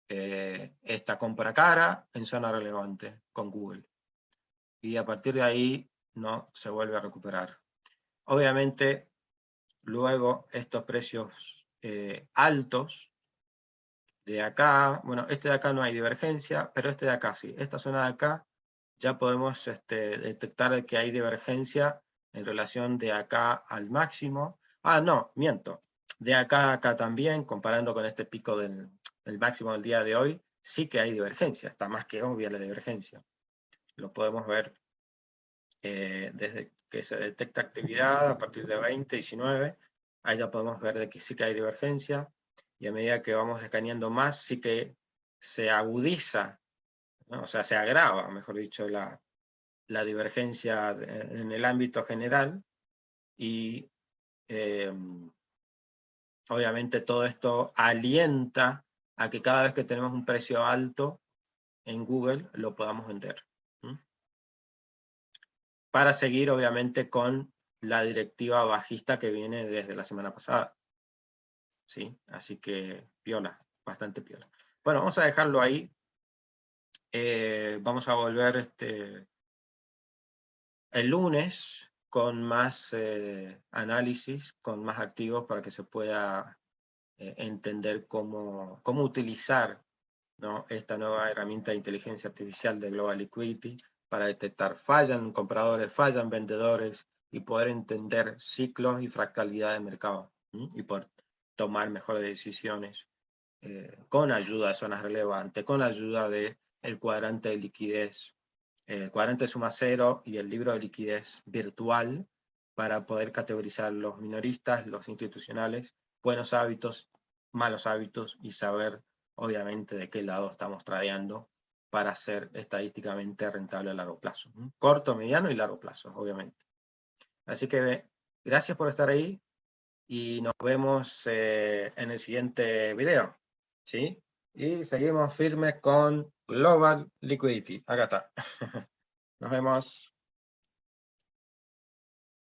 esta compra cara en zona relevante con Google. Y a partir de ahí no se vuelve a recuperar. Obviamente, luego estos precios altos de acá, bueno, este de acá no hay divergencia, pero este de acá sí. Esta zona de acá ya podemos detectar que hay divergencia en relación de acá al máximo. Ah, no, miento. De acá a acá también, comparando con este pico del máximo del día de hoy, sí que hay divergencia, está más que obvia la divergencia. Lo podemos ver desde que se detecta actividad a partir de 20, 19, ahí ya podemos ver de que sí que hay divergencia, y a medida que vamos escaneando más, sí que se agudiza, ¿no? O sea, se agrava, mejor dicho, la divergencia en el ámbito general, y obviamente todo esto alienta a que cada vez que tenemos un precio alto en Google lo podamos vender. Para seguir obviamente con la directiva bajista que viene desde la semana pasada. ¿Sí? Así que piola, bastante piola. Bueno, vamos a dejarlo ahí. Vamos a volver el lunes con más análisis, con más activos para que se pueda entender cómo utilizar, ¿no?, esta nueva herramienta de inteligencia artificial de Global Liquidity para detectar fallan compradores, fallan vendedores y poder entender ciclos y fractalidad de mercado, y poder tomar mejores decisiones con ayuda de zonas relevantes, con ayuda del cuadrante de liquidez, el cuadrante de suma cero y el libro de liquidez virtual, para poder categorizar los minoristas, los institucionales, buenos hábitos, malos hábitos, y saber obviamente de qué lado estamos tradeando para ser estadísticamente rentable a largo plazo. Corto, mediano y largo plazo, obviamente. Así que gracias por estar ahí y nos vemos en el siguiente video. ¿Sí? Y seguimos firmes con Global Liquidity. Acá está. Nos vemos.